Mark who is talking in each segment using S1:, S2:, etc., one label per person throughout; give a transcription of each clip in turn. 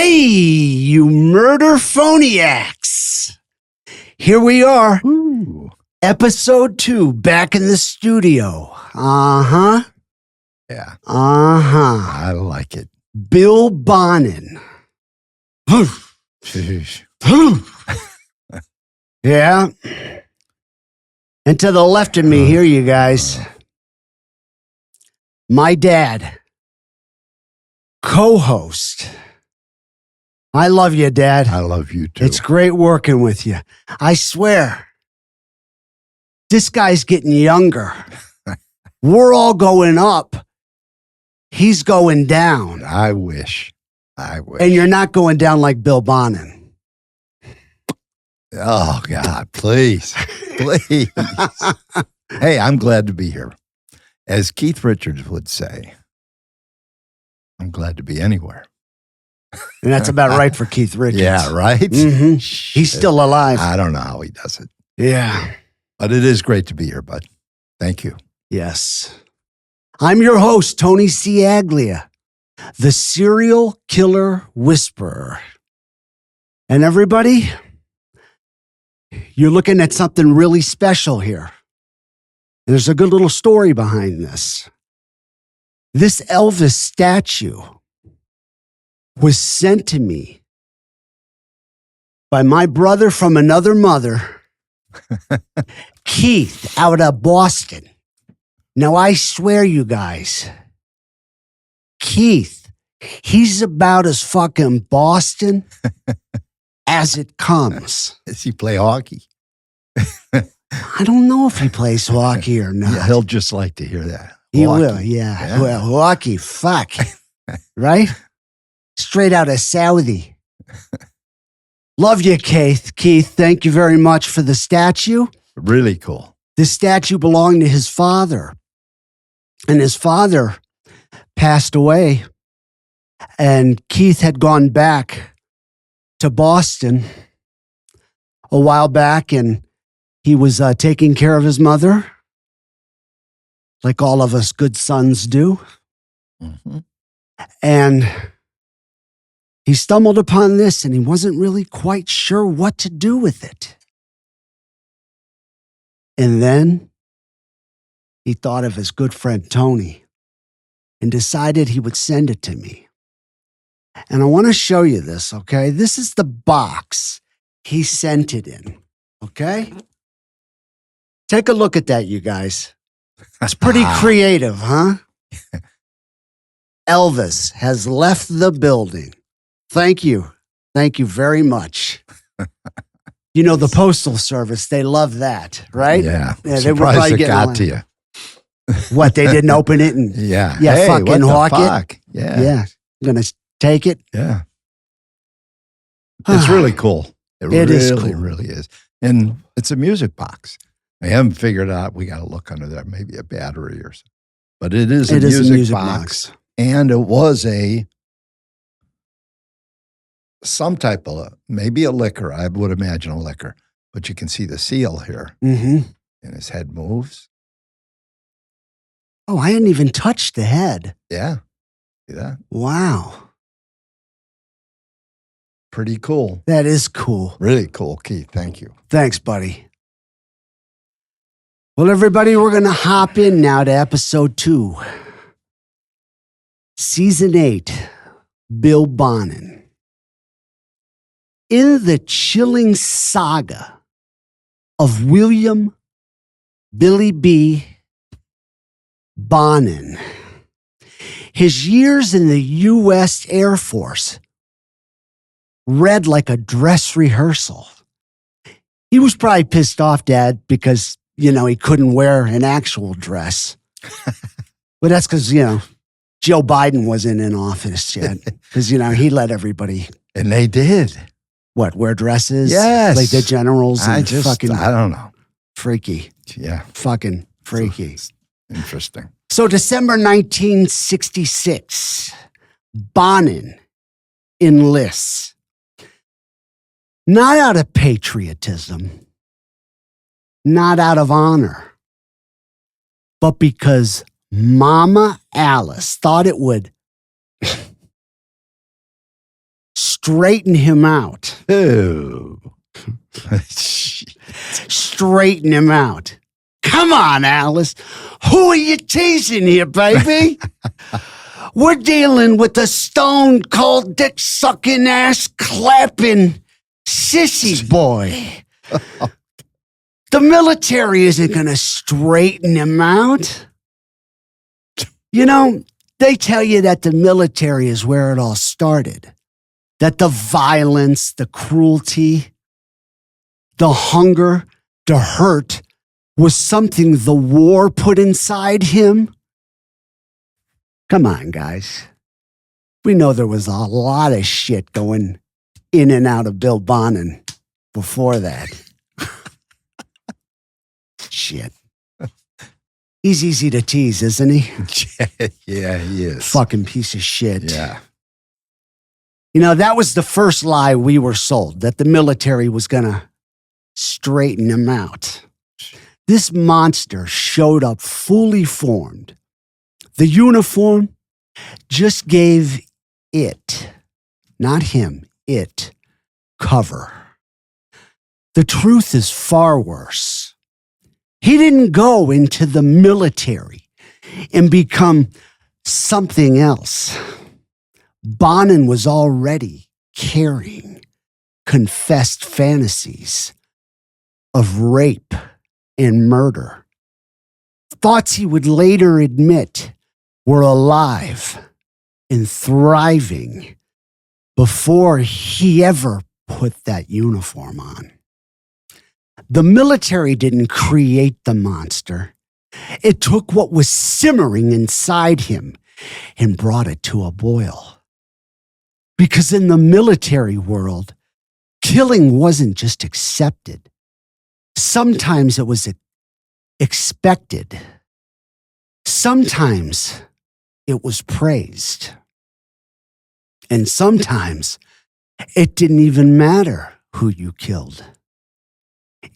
S1: Hey, you murderphoniacs. Here we are.
S2: Ooh.
S1: Episode 2, back in the studio.
S2: Yeah.
S1: I
S2: like it.
S1: Bill Bonin. Yeah. And to the left of me here, you guys, my dad, co-host. I love you, Dad.
S2: I love you too.
S1: It's great working with you. I swear, this guy's getting younger. We're all going up. He's going down.
S2: I wish.
S1: And you're not going down like Bill Bonin.
S2: Oh, God, please. Please. Hey, I'm glad to be here. As Keith Richards would say, I'm glad to be anywhere.
S1: And that's about right for Keith Richards.
S2: Yeah, right?
S1: Mm-hmm. He's still alive.
S2: I don't know how he does it.
S1: Yeah.
S2: But it is great to be here, bud. Thank you.
S1: Yes. I'm your host, Tony Ciaglia, the serial killer whisperer. And everybody, you're looking at something really special here. There's a good little story behind this. This Elvis statue was sent to me by my brother from another mother, Keith, out of Boston. Now, I swear, you guys, Keith, he's about as fucking Boston as it comes.
S2: Does he play hockey?
S1: I don't know if he plays hockey or not.
S2: Yeah, he'll just like to hear that.
S1: He
S2: Hockey.
S1: will, yeah. Well, hockey, fuck. Right? Straight out of Saudi. Love you, Keith. Keith, thank you very much for the statue.
S2: Really cool.
S1: The statue belonged to his father. And his father passed away. And Keith had gone back to Boston a while back, and he was taking care of his mother, like all of us good sons do.
S2: Mm-hmm.
S1: And he stumbled upon this, and he wasn't really quite sure what to do with it. And then he thought of his good friend Tony and decided he would send it to me. And I want to show you this, okay? This is the box he sent it in, okay? Take a look at that, you guys. It's pretty creative, huh? Elvis has left the building. Thank you. Thank you very much. You know, the Postal Service, they love that, right?
S2: Yeah.
S1: They were probably
S2: it
S1: getting
S2: got to you.
S1: What, they didn't open it and
S2: Yeah.
S1: Hey, fucking
S2: what the
S1: hawk
S2: fuck? Yeah.
S1: Yeah. I'm going to take it.
S2: Yeah. It's really cool. It
S1: is
S2: really,
S1: cool.
S2: really is. And it's a music box. I haven't figured out, we got to look under there, maybe a battery or something. But it is a music box. And it was some type of, maybe a liquor. I would imagine a liquor. But you can see the seal here.
S1: Mm-hmm.
S2: And his head moves.
S1: Oh, I hadn't even touched the head.
S2: Yeah. See that?
S1: Wow.
S2: Pretty cool.
S1: That is cool.
S2: Really cool, Keith. Thank you.
S1: Thanks, buddy. Well, everybody, we're going to hop in now to episode 2. Season 8, Bill Bonin. In the chilling saga of William Billy B. Bonin, his years in the U.S. Air Force read like a dress rehearsal. He was probably pissed off, Dad, because, you know, he couldn't wear an actual dress. But that's because, you know, Joe Biden wasn't in office yet. Because, you know, he let everybody.
S2: And they did.
S1: What, wear dresses?
S2: Yes.
S1: Like the generals and
S2: I don't know.
S1: Freaky.
S2: Yeah.
S1: Fucking freaky.
S2: It's interesting.
S1: So December 1966, Bonin enlists. Not out of patriotism, not out of honor, but because Mama Alice thought it would straighten him out.
S2: Ooh.
S1: Straighten him out. Come on, Alice. Who are you teasing here, baby? We're dealing with a stone-cold, dick-sucking, ass-clapping sissy boy. The military isn't going to straighten him out. You know, they tell you that the military is where it all started. That the violence, the cruelty, the hunger, the hurt was something the war put inside him. Come on, guys. We know there was a lot of shit going in and out of Bill Bonin before that. Shit. He's easy to tease, isn't he?
S2: Yeah, he is.
S1: Fucking piece of shit.
S2: Yeah.
S1: You know, that was the first lie we were sold, that the military was going to straighten him out. This monster showed up fully formed. The uniform just gave it, not him, it, cover. The truth is far worse. He didn't go into the military and become something else. Bonin was already carrying confessed fantasies of rape and murder. Thoughts he would later admit were alive and thriving before he ever put that uniform on. The military didn't create the monster. It took what was simmering inside him and brought it to a boil. Because in the military world, killing wasn't just accepted. Sometimes it was expected. Sometimes it was praised. And sometimes it didn't even matter who you killed.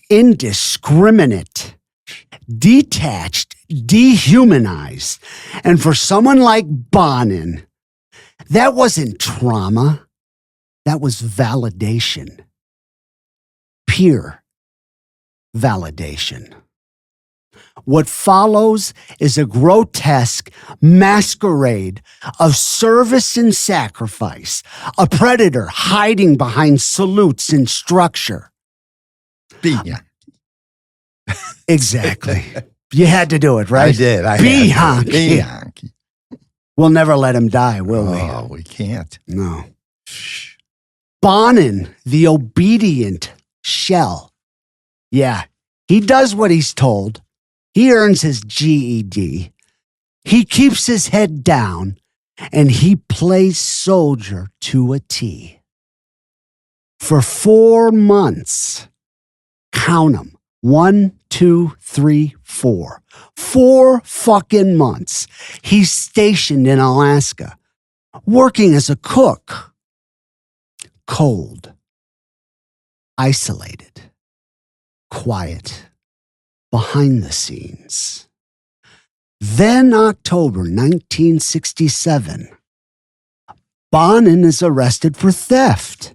S1: Indiscriminate, detached, dehumanized. And for someone like Bonin, that wasn't trauma. That was validation. Pure validation. What follows is a grotesque masquerade of service and sacrifice, a predator hiding behind salutes and structure. Exactly. You had to do it, right?
S2: I did.
S1: Be honky. We'll never let him die, will we?
S2: Oh, we can't.
S1: No. Bonin, the obedient shell. Yeah, he does what he's told. He earns his GED. He keeps his head down, and he plays soldier to a T. For 4 months, count them. 1, 2, 3, 4. 4 fucking months. He's stationed in Alaska, working as a cook. Cold, isolated, quiet, behind the scenes. Then October 1967, Bonin is arrested for theft.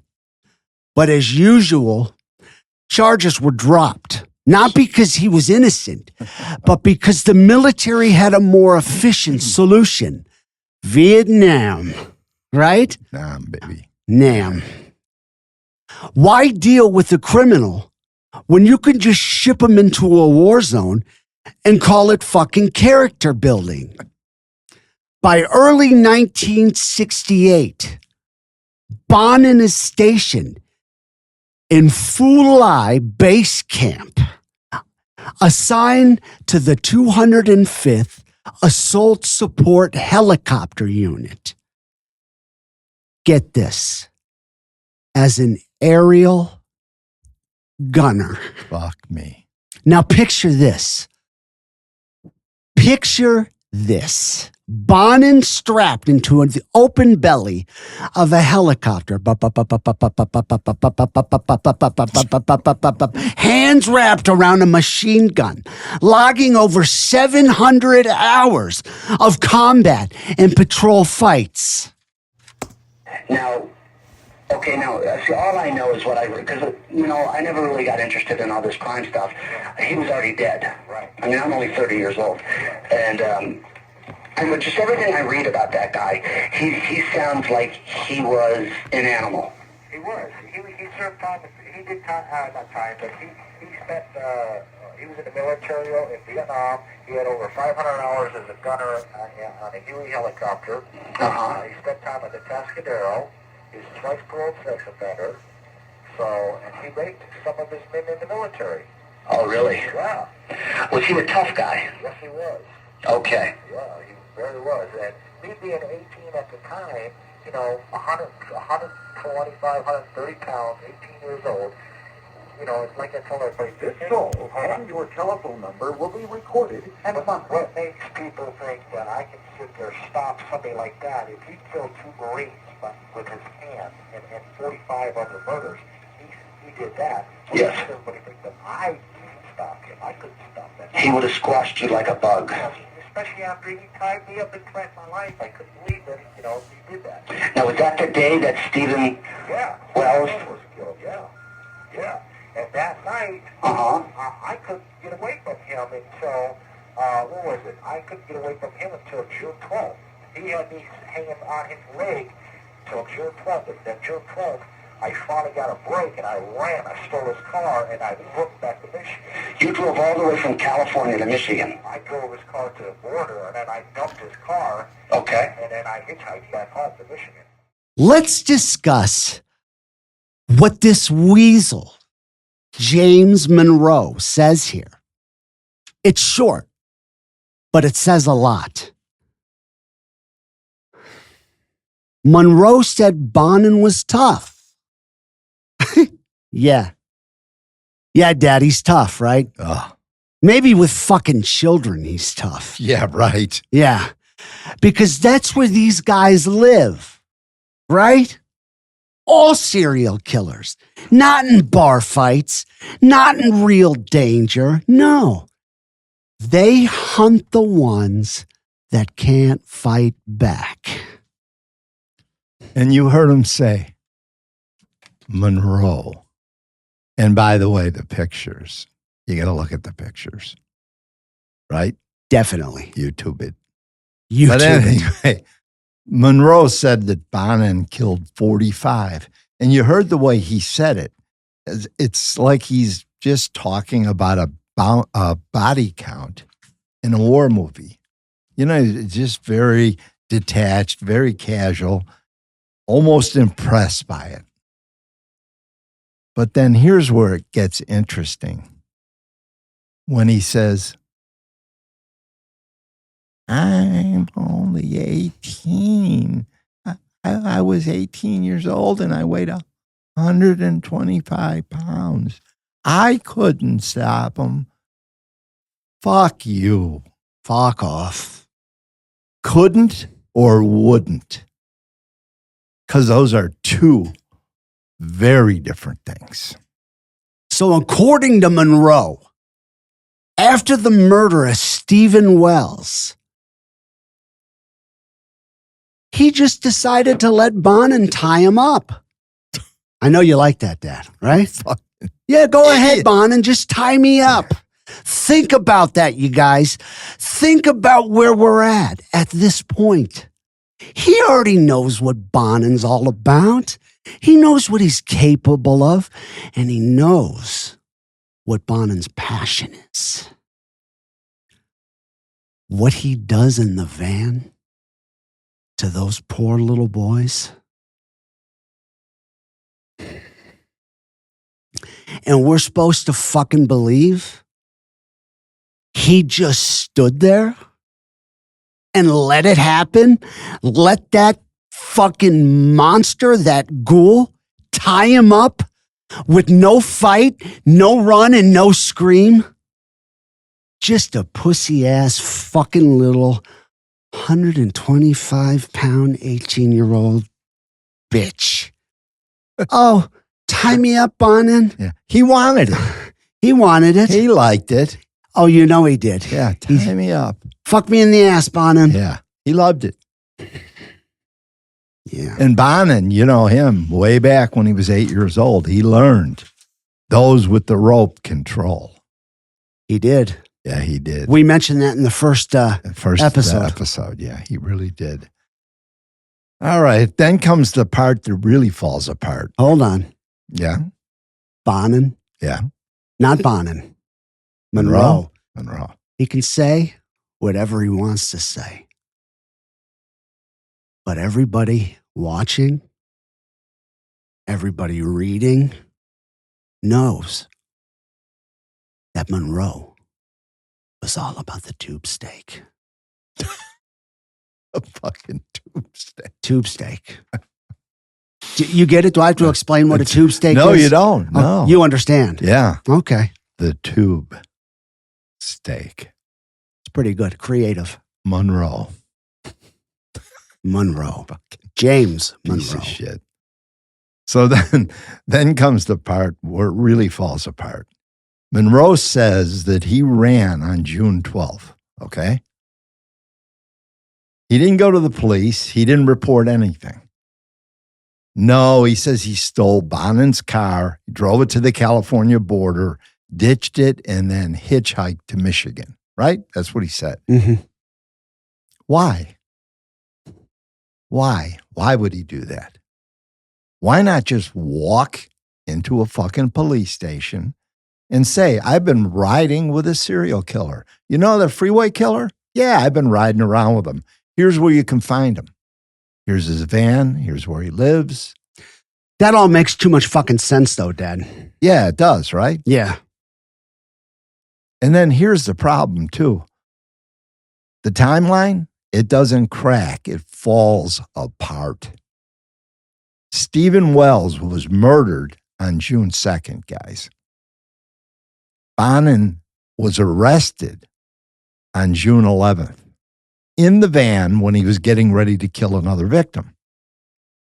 S1: But as usual, charges were dropped. Not because he was innocent, but because the military had a more efficient solution. Vietnam, right?
S2: Nam, baby.
S1: Nam. Why deal with a criminal when you can just ship him into a war zone and call it fucking character building? By early 1968, Bonin is stationed in Phu Lai Base Camp, assigned to the 205th Assault Support Helicopter Unit. Get this, as an aerial gunner.
S2: Fuck me.
S1: Now picture this. Picture this. Bonin strapped into the open belly of a helicopter. Hands wrapped around a machine gun, logging over 700 hours of combat and patrol fights.
S3: Now, Okay, now, see, all I know is what I, because, I never really got interested in all this crime stuff. He was already dead.
S4: Right.
S3: I mean, I'm only 30 years old. And with just everything I read about that guy, he sounds like he was an animal.
S4: He was. He served time. He did time, not time, but he spent, he was in the military in Vietnam. He had over 500 hours as a gunner on a Huey helicopter. He spent time at the Tascadero. He's a twice paroled sex offender. So, and he raped some of his men in the military.
S3: Oh, really?
S4: Yeah.
S3: Was he a tough guy?
S4: Yes, he was.
S3: Okay.
S4: Yeah, he really was. And me being 18 at the time, 125, 130 pounds, 18 years old, it's like I told everybody, this show and your telephone number will be recorded. And what makes people think that I can sit there, stop somebody like that? If he killed 2 Marines with his hand and 45 other murders, he did that. So
S3: yes.
S4: Everybody thinks that I couldn't stop him. I couldn't stop that.
S3: He would have squashed you like a bug.
S4: Especially after he tied me up and threatened my life. I couldn't believe that, he did that.
S3: Now, was that the day that Stephen Wells
S4: was killed? Yeah. And that night, I couldn't get away from him until, what was it? I couldn't get away from him until June 12th. He had me hanging on his leg till June 12th. And then June 12th, I finally got a break, and I ran. I stole his car, and I looked back to Michigan.
S3: You drove all the way from California to Michigan?
S4: I drove his car to the border, and then I dumped his car.
S3: Okay.
S4: And then I hitchhiked back home to Michigan.
S1: Let's discuss what this weasel, James Monroe, says here. It's short, but it says a lot. Monroe said Bonin was tough. Yeah. Yeah, Dad, he's tough, right? Maybe with fucking children, he's tough.
S2: Yeah, right.
S1: Yeah. Because that's where these guys live, right? All serial killers. Not in bar fights, not in real danger. No. They hunt the ones that can't fight back.
S2: And you heard him say, Monroe. And by the way, the pictures, you got to look at the pictures, right?
S1: Definitely.
S2: YouTube it.
S1: YouTube
S2: But anyway, Monroe said that Bonin killed 45. And you heard the way he said it. It's like he's just talking about a body count in a war movie. It's just very detached, very casual, almost impressed by it. But then here's where it gets interesting. When he says, I'm only 18. I was 18 years old and I weighed 125 pounds. I couldn't stop him. Fuck you.
S1: Fuck off.
S2: Couldn't or wouldn't. Because those are two very different things.
S1: So according to Monroe, after the murder of Stephen Wells, he just decided to let Bonin tie him up. I know you like that, Dad, right? Yeah, go ahead, Bonin, just tie me up. Think about that, you guys. Think about where we're at this point. He already knows what Bonin's all about. He knows what he's capable of, and he knows what Bonin's passion is. What he does in the van to those poor little boys. And we're supposed to fucking believe he just stood there and let it happen? Let that fucking monster, that ghoul, tie him up with no fight, no run, and no scream? Just a pussy-ass fucking little 125-pound, 18-year-old bitch. Oh, tie me up, Bonin?
S2: Yeah. He wanted it.
S1: He wanted it.
S2: He liked it.
S1: Oh, you know he did.
S2: Yeah, tie me up.
S1: Fuck me in the ass, Bonin.
S2: Yeah, he loved it.
S1: Yeah.
S2: And Bonin, you know him, way back when he was 8 years old, he learned those with the rope control.
S1: He did.
S2: Yeah, he did.
S1: We mentioned that in the first episode.
S2: Yeah, he really did. All right, then comes the part that really falls apart.
S1: Hold on.
S2: Yeah?
S1: Bonin.
S2: Yeah.
S1: Not Bonin. Monroe.
S2: Monroe.
S1: He can say whatever he wants to say. But everybody watching, everybody reading knows that Monroe was all about the tube steak.
S2: A fucking tube steak.
S1: Tube steak. You get it? Do I have to explain what a tube steak is?
S2: No, you don't. No.
S1: You understand?
S2: Yeah.
S1: Okay.
S2: The tube steak.
S1: It's pretty good. Creative.
S2: Monroe.
S1: James
S2: Piece
S1: Monroe.
S2: of shit. So then comes the part where it really falls apart. Monroe says that he ran on June 12th, okay? He didn't go to the police. He didn't report anything. No, he says he stole Bonin's car, drove it to the California border, ditched it, and then hitchhiked to Michigan, right? That's what he said.
S1: Mm-hmm.
S2: Why? Why would he do that? Why not just walk into a fucking police station and say, I've been riding with a serial killer. You know the Freeway killer? Yeah, I've been riding around with him. Here's where you can find him. Here's his van. Here's where he lives.
S1: That all makes too much fucking sense, though, Dad.
S2: Yeah, it does, right?
S1: Yeah.
S2: And then here's the problem, too. The timeline, it doesn't crack. It falls apart. Stephen Wells was murdered on June 2nd, guys. Bonin was arrested on June 11th in the van when he was getting ready to kill another victim.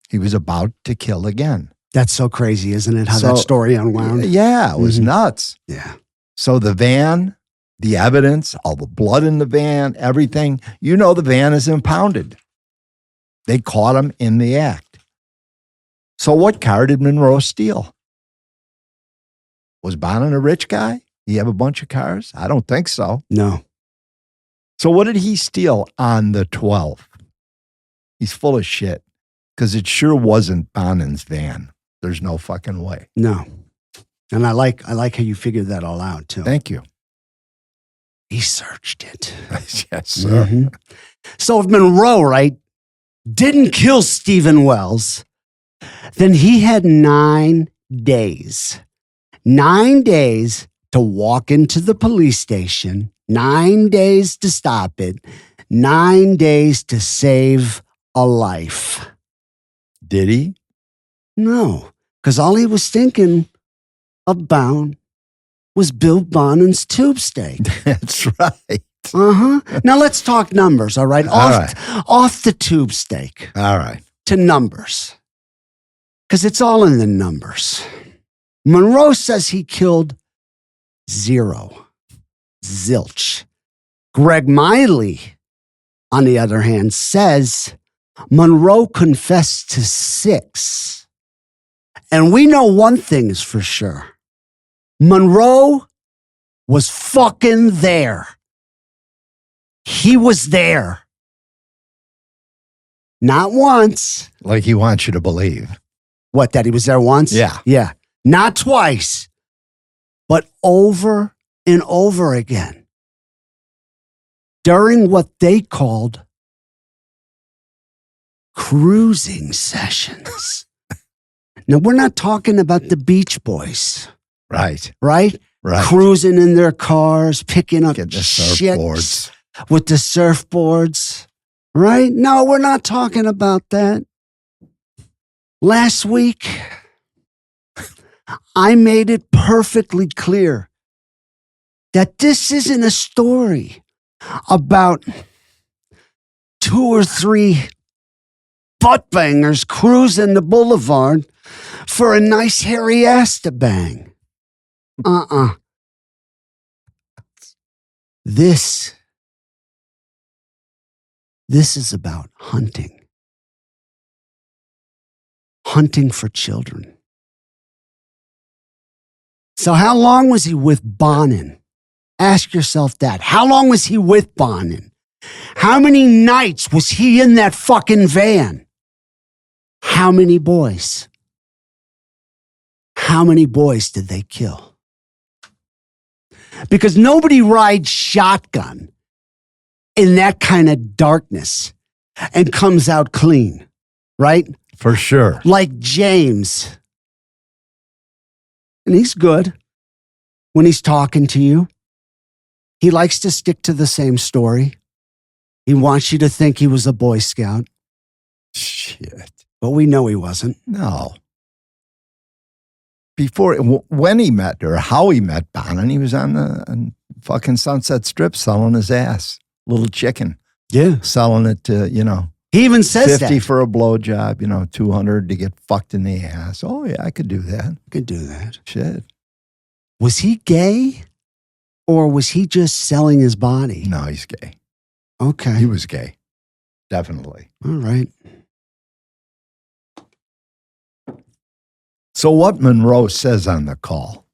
S2: He was about to kill again.
S1: That's so crazy, isn't it? How that story unwound.
S2: Yeah, it was nuts.
S1: Yeah.
S2: So the van, the evidence, all the blood in the van, everything, you know the van is impounded. They caught him in the act. So what car did Monroe steal? Was Bonin a rich guy? He have a bunch of cars? I don't think so.
S1: No.
S2: So what did he steal on the 12th? He's full of shit because it sure wasn't Bonin's van. There's no fucking way.
S1: No. And I like how you figured that all out, too.
S2: Thank you.
S1: He searched it.
S2: Yes, sir.
S1: Mm-hmm. So if Monroe, right, didn't kill Stephen Wells, then he had 9 days. 9 days to walk into the police station, 9 days to stop it, 9 days to save a life.
S2: Did he?
S1: No, because all he was thinking about was Bill Bonin's tube steak.
S2: That's right.
S1: Uh-huh. Now let's talk numbers, all right? Off the tube steak.
S2: All right.
S1: To numbers. Because it's all in the numbers. Monroe says he killed 0. Zilch. Greg Miley, on the other hand, says Monroe confessed to 6. And we know one thing is for sure. Monroe was fucking there. He was there. Not once.
S2: Like he wants you to believe.
S1: What, that he was there once?
S2: Yeah.
S1: Yeah. Not twice, but over and over again. During what they called cruising sessions. Now, we're not talking about the Beach Boys.
S2: Right.
S1: Right?
S2: Right.
S1: Cruising in their cars, picking up
S2: Getting the
S1: chicks
S2: surfboards.
S1: with the surfboards. Right? No, we're not talking about that. Last week, I made it perfectly clear that this isn't a story about 2 or 3 butt bangers cruising the boulevard for a nice hairy ass to bang. This is about hunting. hunting for children. So how long was he with Bonin? Ask yourself that. How long was he with Bonin? How many nights was he in that fucking van? How many boys? How many boys did they kill? Because nobody rides shotgun in that kind of darkness and comes out clean, right?
S2: For sure.
S1: Like James. And he's good when he's talking to you. He likes to stick to the same story. He wants you to think he was a Boy Scout.
S2: Shit.
S1: But we know he wasn't.
S2: No. When he met or how he met Bonin, he was on the fucking Sunset Strip selling his ass. Little chicken.
S1: Yeah.
S2: Selling it to,
S1: He even says
S2: 50
S1: that.
S2: for a blowjob, 200 to get fucked in the ass. Oh, yeah, I could do that.
S1: Could do that.
S2: Shit.
S1: Was he gay? Or was he just selling his body?
S2: No, he's gay.
S1: Okay.
S2: He was gay. Definitely.
S1: All right.
S2: So what Monroe says on the call,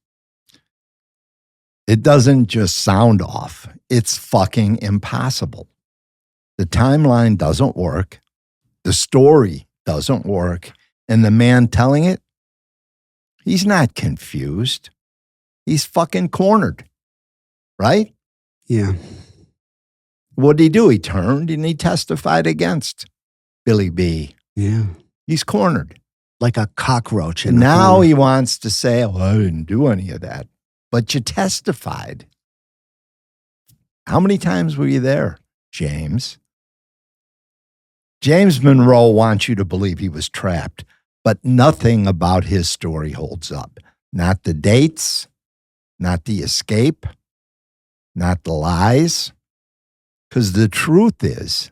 S2: it doesn't just sound off. It's fucking impossible. The timeline doesn't work. The story doesn't work. And the man telling it, he's not confused. He's fucking cornered. Right?
S1: Yeah.
S2: What did he do? He turned and he testified against Billy B.
S1: Yeah.
S2: He's cornered.
S1: Like a cockroach.
S2: And now he wants to say, well, I didn't do any of that. But you testified. How many times were you there, James? James Monroe wants you to believe he was trapped, but nothing about his story holds up. Not the dates, not the escape, not the lies. Because the truth is,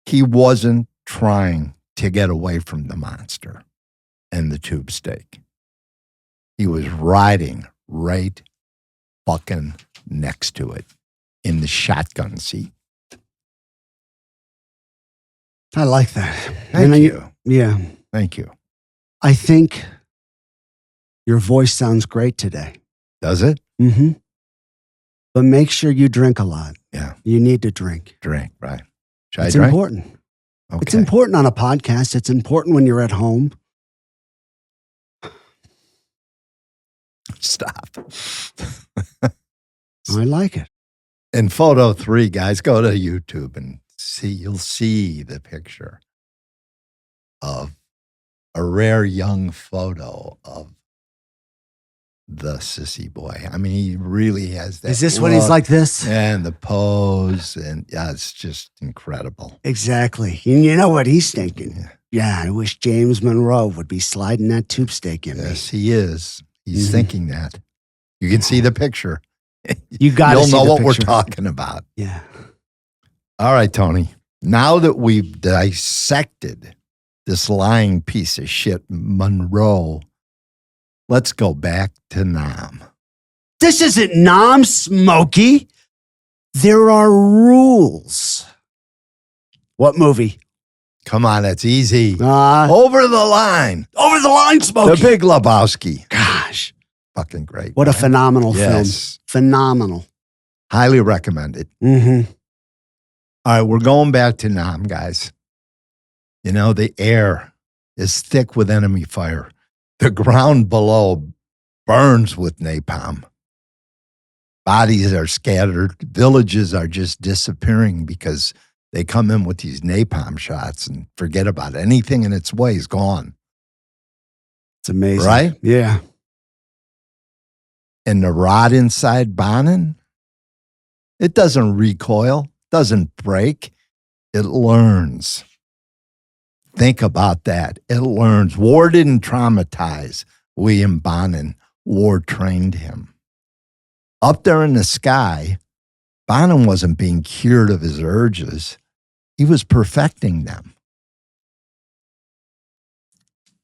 S2: he wasn't trying to get away from the monster and the tube steak. He was riding right fucking next to it in the shotgun seat.
S1: I like that.
S2: Thank you.
S1: Yeah.
S2: Thank you.
S1: I think your voice sounds great today.
S2: Does it?
S1: Mm-hmm. But make sure you drink a lot.
S2: Yeah.
S1: You need to drink.
S2: Drink, right? Should
S1: It's
S2: I drink?
S1: important.
S2: Okay.
S1: It's important on a podcast. It's important when you're at home.
S2: Stop.
S1: I like it.
S2: In photo 3, guys, go to YouTube and see. You'll see the picture of a rare young photo of the sissy boy. I mean, he really has that.
S1: Is this when he's
S2: look
S1: like this?
S2: and the pose, and yeah, it's just incredible.
S1: Exactly. And you know what he's thinking?
S2: Yeah.
S1: Yeah, I wish James Monroe would be sliding that tube steak in me.
S2: Yes, he is. He's
S1: Mhm.
S2: thinking that. You can see the picture.
S1: You got to
S2: You'll
S1: see
S2: know
S1: the
S2: what we're
S1: picture.
S2: talking about.
S1: Yeah.
S2: All right, Tony. Now that we've dissected this lying piece of shit, Monroe, let's go back to Nam.
S1: This isn't Nom Smokey. There are rules. What movie?
S2: Come on, that's easy.
S1: Over
S2: Over the line.
S1: the line,
S2: The
S1: Smokey.
S2: Big Lebowski.
S1: Gosh,
S2: Fucking great.
S1: what a
S2: man.
S1: phenomenal film.
S2: Yes.
S1: Phenomenal.
S2: Highly recommended.
S1: Mm-hmm.
S2: All right, we're going back to Nam, guys. You know, the air is thick with enemy fire. The ground below burns with napalm. Bodies are scattered. Villages are just disappearing because they come in with these napalm shots and forget about it. Anything in its way is gone.
S1: It's amazing.
S2: Right?
S1: Yeah.
S2: And the rod inside Bonin, it doesn't recoil, doesn't break. It learns. Think about that. It learns. War didn't traumatize William Bonin. War trained him. Up there in the sky, Bonin wasn't being cured of his urges. He was perfecting them.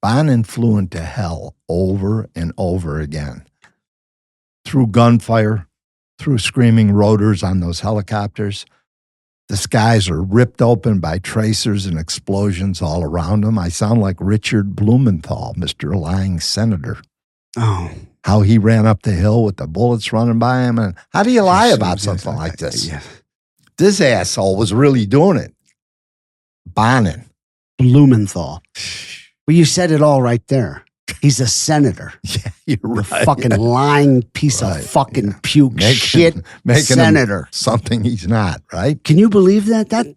S2: Bonin flew into hell over and over again. Through gunfire, through screaming rotors on those helicopters, The skies are ripped open by tracers and explosions all around him. I sound like Richard Blumenthal, Mr. Lying Senator.
S1: Oh.
S2: How he ran up the hill with the bullets running by him. And how do you lie about something like this?
S1: Yeah.
S2: This asshole was really doing it. Bonin.
S1: Blumenthal. Well, you said it all right there. He's a senator.
S2: Yeah, you're
S1: The
S2: right.
S1: fucking lying piece
S2: Right,
S1: of fucking puke shit
S2: making
S1: senator.
S2: him something he's not, right?
S1: Can you believe that?
S2: I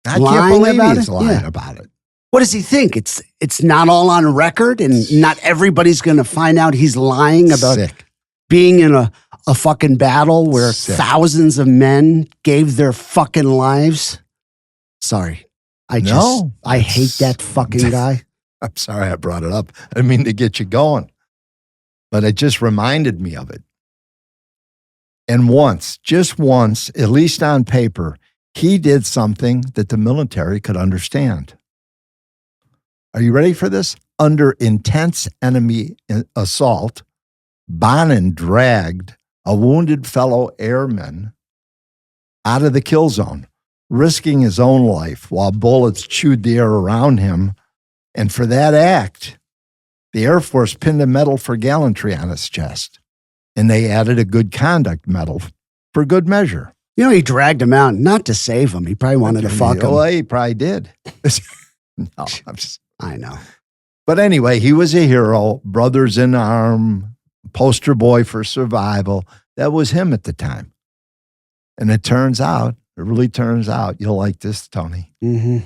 S2: can't
S1: Lying
S2: believe
S1: about
S2: he's
S1: it?
S2: lying
S1: Yeah.
S2: about it.
S1: What does he think? It's not all on record, and not everybody's going to find out he's lying about
S2: Sick.
S1: being in a fucking battle where
S2: Sick.
S1: thousands of men gave their fucking lives. Sorry. I hate that fucking guy.
S2: I'm sorry I brought it up. I didn't mean to get you going, but it just reminded me of it. And once, just once, at least on paper, he did something that the military could understand. Are you ready for this? Under intense enemy assault, Bonin dragged a wounded fellow airman out of the kill zone, risking his own life while bullets chewed the air around him. And for that act, the Air Force pinned a medal for gallantry on his chest. And they added a good conduct medal for good measure.
S1: You know, he dragged him out, not to save him. He probably wanted to fuck him.
S2: Well, he probably did. No,
S1: I know.
S2: But anyway, he was a hero, brothers in arm, poster boy for survival. That was him at the time. And it really turns out, you'll like this, Tony.
S1: Mm-hmm.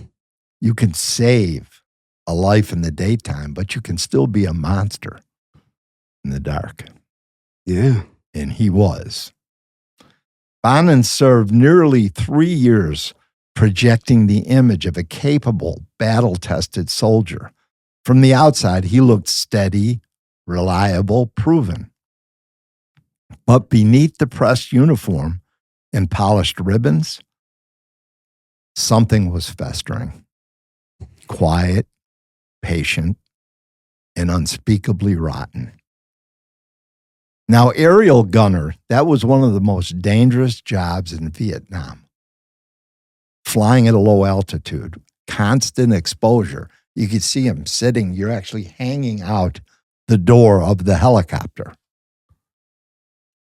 S2: You can save a life in the daytime, but you can still be a monster in the dark.
S1: Yeah.
S2: And he was. Bonin served nearly 3 years projecting the image of a capable, battle-tested soldier. From the outside, he looked steady, reliable, proven. But beneath the pressed uniform and polished ribbons, something was festering. Quiet, patient, and unspeakably rotten. Now, aerial gunner, that was one of the most dangerous jobs in Vietnam. Flying at a low altitude, constant exposure. You could see him sitting, you're actually hanging out the door of the helicopter.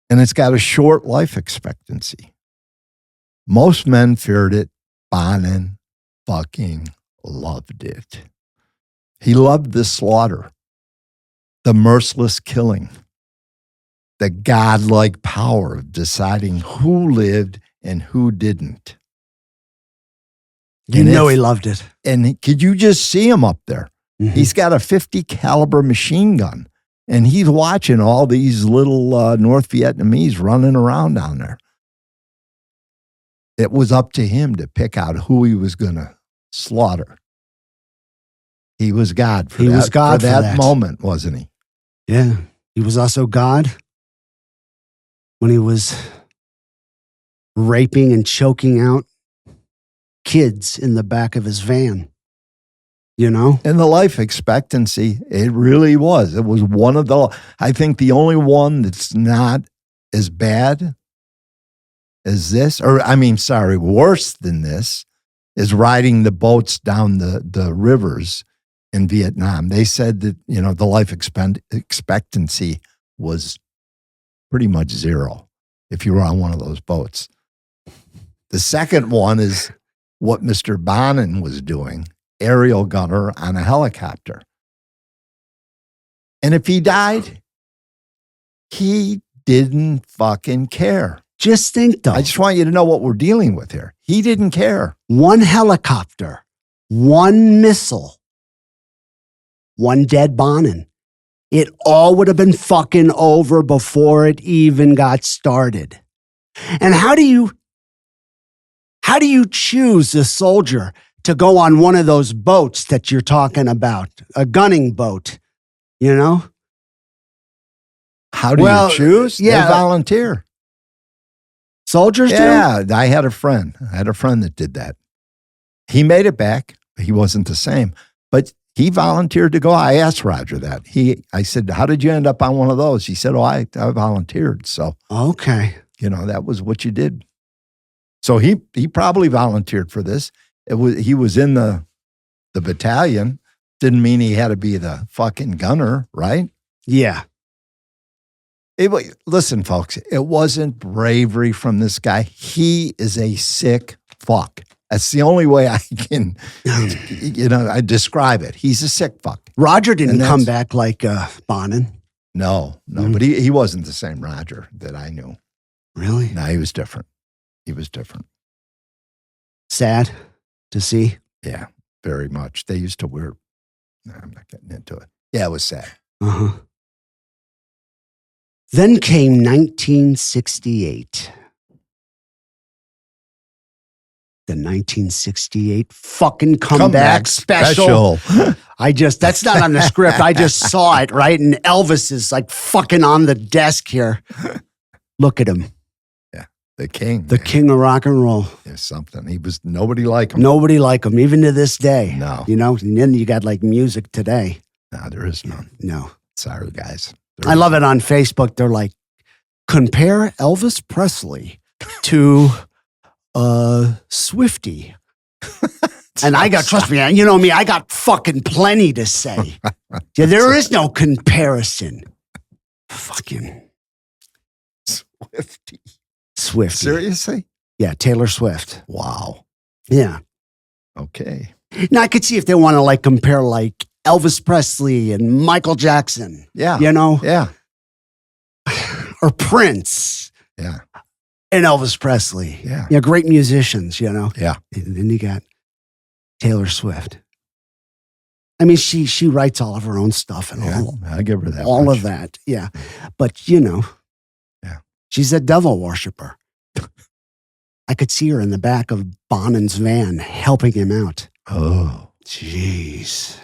S2: And it's got a short life expectancy. Most men feared it. Bonin fucking loved it. He loved the slaughter, the merciless killing, the godlike power of deciding who lived and who didn't.
S1: He loved it.
S2: And could you just see him up there?
S1: Mm-hmm.
S2: He's got a 50 caliber machine gun, and he's watching all these little North Vietnamese running around down there. It was up to him to pick out who he was going to slaughter. He was God for that moment, wasn't he?
S1: Yeah. He was also God when he was raping and choking out kids in the back of his van. You know?
S2: And the life expectancy, it really was. It was one of I think the only one that's not as bad as this, worse than this, is riding the boats down the rivers in Vietnam. They said that, the life expectancy was pretty much zero if you were on one of those boats. The second one is what Mr. Bonin was doing, aerial gunner on a helicopter. And if he died, he didn't fucking care.
S1: Just think, though.
S2: I just want you to know what we're dealing with here. He didn't care.
S1: One helicopter, one missile, one dead Bonin. It all would have been fucking over before it even got started. And how do you choose a soldier to go on one of those boats that you're talking about, a gunning boat,
S2: How do you choose?
S1: Yeah.
S2: They volunteer.
S1: Soldiers do?
S2: Yeah, I had a friend that did that. He made it back. He wasn't the same, but he volunteered to go. I asked Roger that. I said, how did you end up on one of those? He said, I volunteered. So,
S1: okay.
S2: that was what you did. So he probably volunteered for this. He was in the battalion. Didn't mean he had to be the fucking gunner, right?
S1: Yeah.
S2: Listen, folks, it wasn't bravery from this guy. He is a sick fuck. That's the only way I can, I describe it. He's a sick fuck.
S1: Roger didn't come back like Bonin.
S2: No, but he wasn't the same Roger that I knew.
S1: Really?
S2: No, he was different. He was different.
S1: Sad to see.
S2: Yeah, very much. They used to wear, I'm not getting into it. Yeah, it was sad.
S1: Uh-huh. Then came 1968. The 1968 fucking comeback special. That's not on the script. I just saw it, right? And Elvis is like fucking on the desk here. Look at him.
S2: Yeah. The king.
S1: The king of rock and roll.
S2: There's something. He was nobody like him.
S1: Nobody like him, even to this day.
S2: No.
S1: And then you got like music today.
S2: No, there is none.
S1: No.
S2: Sorry, guys.
S1: I love it on Facebook. They're like, compare Elvis Presley to Swifty. And I got, trust me, you know me, I got fucking plenty to say. Yeah, there is no comparison. Fucking
S2: Swifty.
S1: Seriously? Yeah, Taylor Swift.
S2: Wow.
S1: Yeah.
S2: Okay.
S1: Now I could see if they want to like compare like Elvis Presley and Michael Jackson.
S2: Yeah.
S1: Yeah. Or Prince.
S2: Yeah.
S1: And Elvis Presley.
S2: Yeah.
S1: Yeah, great musicians,
S2: Yeah.
S1: And then you got Taylor Swift. I mean, she writes all of her own stuff and
S2: I give her that.
S1: all
S2: much.
S1: of that. Yeah. But
S2: Yeah.
S1: She's a devil worshiper. I could see her in the back of Bonin's van helping him out.
S2: Oh.
S1: Jeez.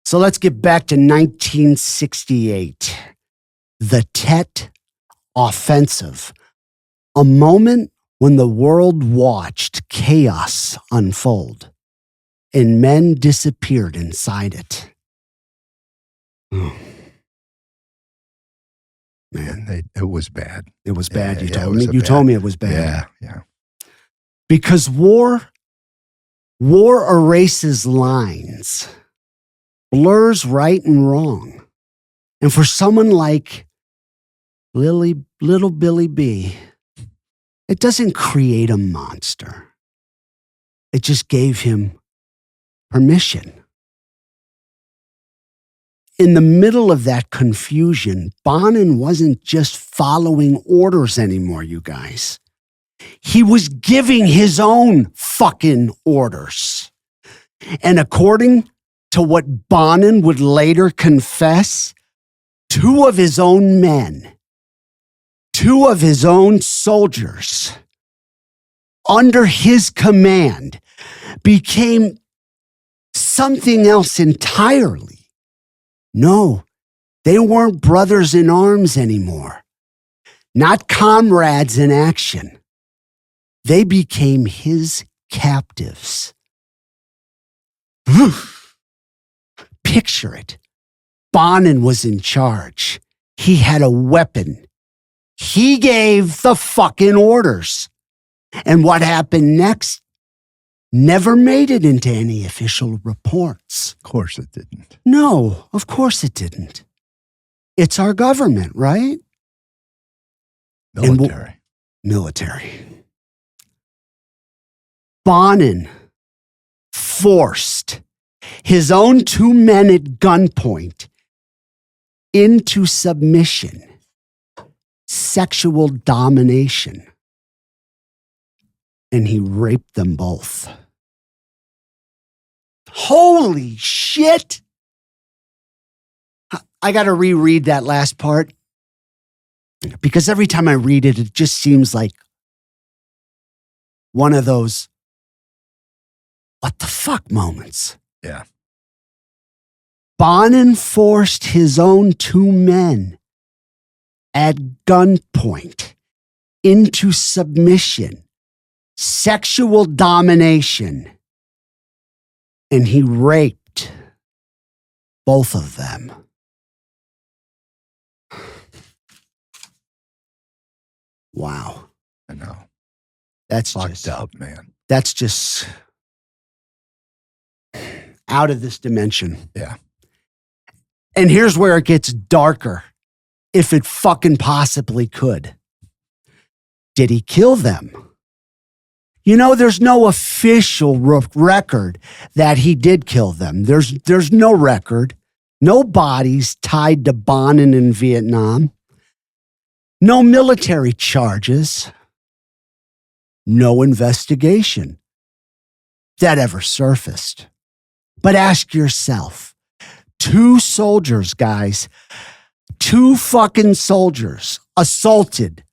S1: So let's get back to 1968. The Tet Offensive. A moment when the world watched chaos unfold and men disappeared inside it. Oh. Man,
S2: it was bad.
S1: It was bad.
S2: Yeah,
S1: You told me. You told me it was bad.
S2: Yeah.
S1: Because war erases lines, blurs right and wrong. And for someone like little Billy B, it doesn't create a monster. It just gave him permission. In the middle of that confusion, Bonin wasn't just following orders anymore, you guys. He was giving his own fucking orders. And according to what Bonin would later confess, two of his own men, two of his own soldiers, under his command, became something else entirely. No, they weren't brothers in arms anymore, not comrades in action. They became his captives. Picture it. Bonin was in charge. He had a weapon. He gave the fucking orders. And what happened next never made it into any official reports.
S2: Of course it didn't.
S1: No, of course it didn't. It's our government, right? Military. Bonin forced his own two men at gunpoint into submission, sexual domination, and he raped them both. Holy shit! I got to reread that last part because every time I read it, it just seems like one of those what the fuck moments.
S2: Yeah.
S1: Bonin forced his own two men at gunpoint into submission, sexual domination, and he raped both of them. Wow.
S2: I know.
S1: That's
S2: Fucked
S1: just
S2: up, man.
S1: That's just out of this dimension.
S2: Yeah.
S1: And here's where it gets darker, if it fucking possibly could. Did he kill them? You know, there's no official record that he did kill them. There's no record. No bodies tied to Bonin in Vietnam. No military charges. No investigation that ever surfaced. But ask yourself, 2 soldiers, guys, 2 fucking soldiers assaulted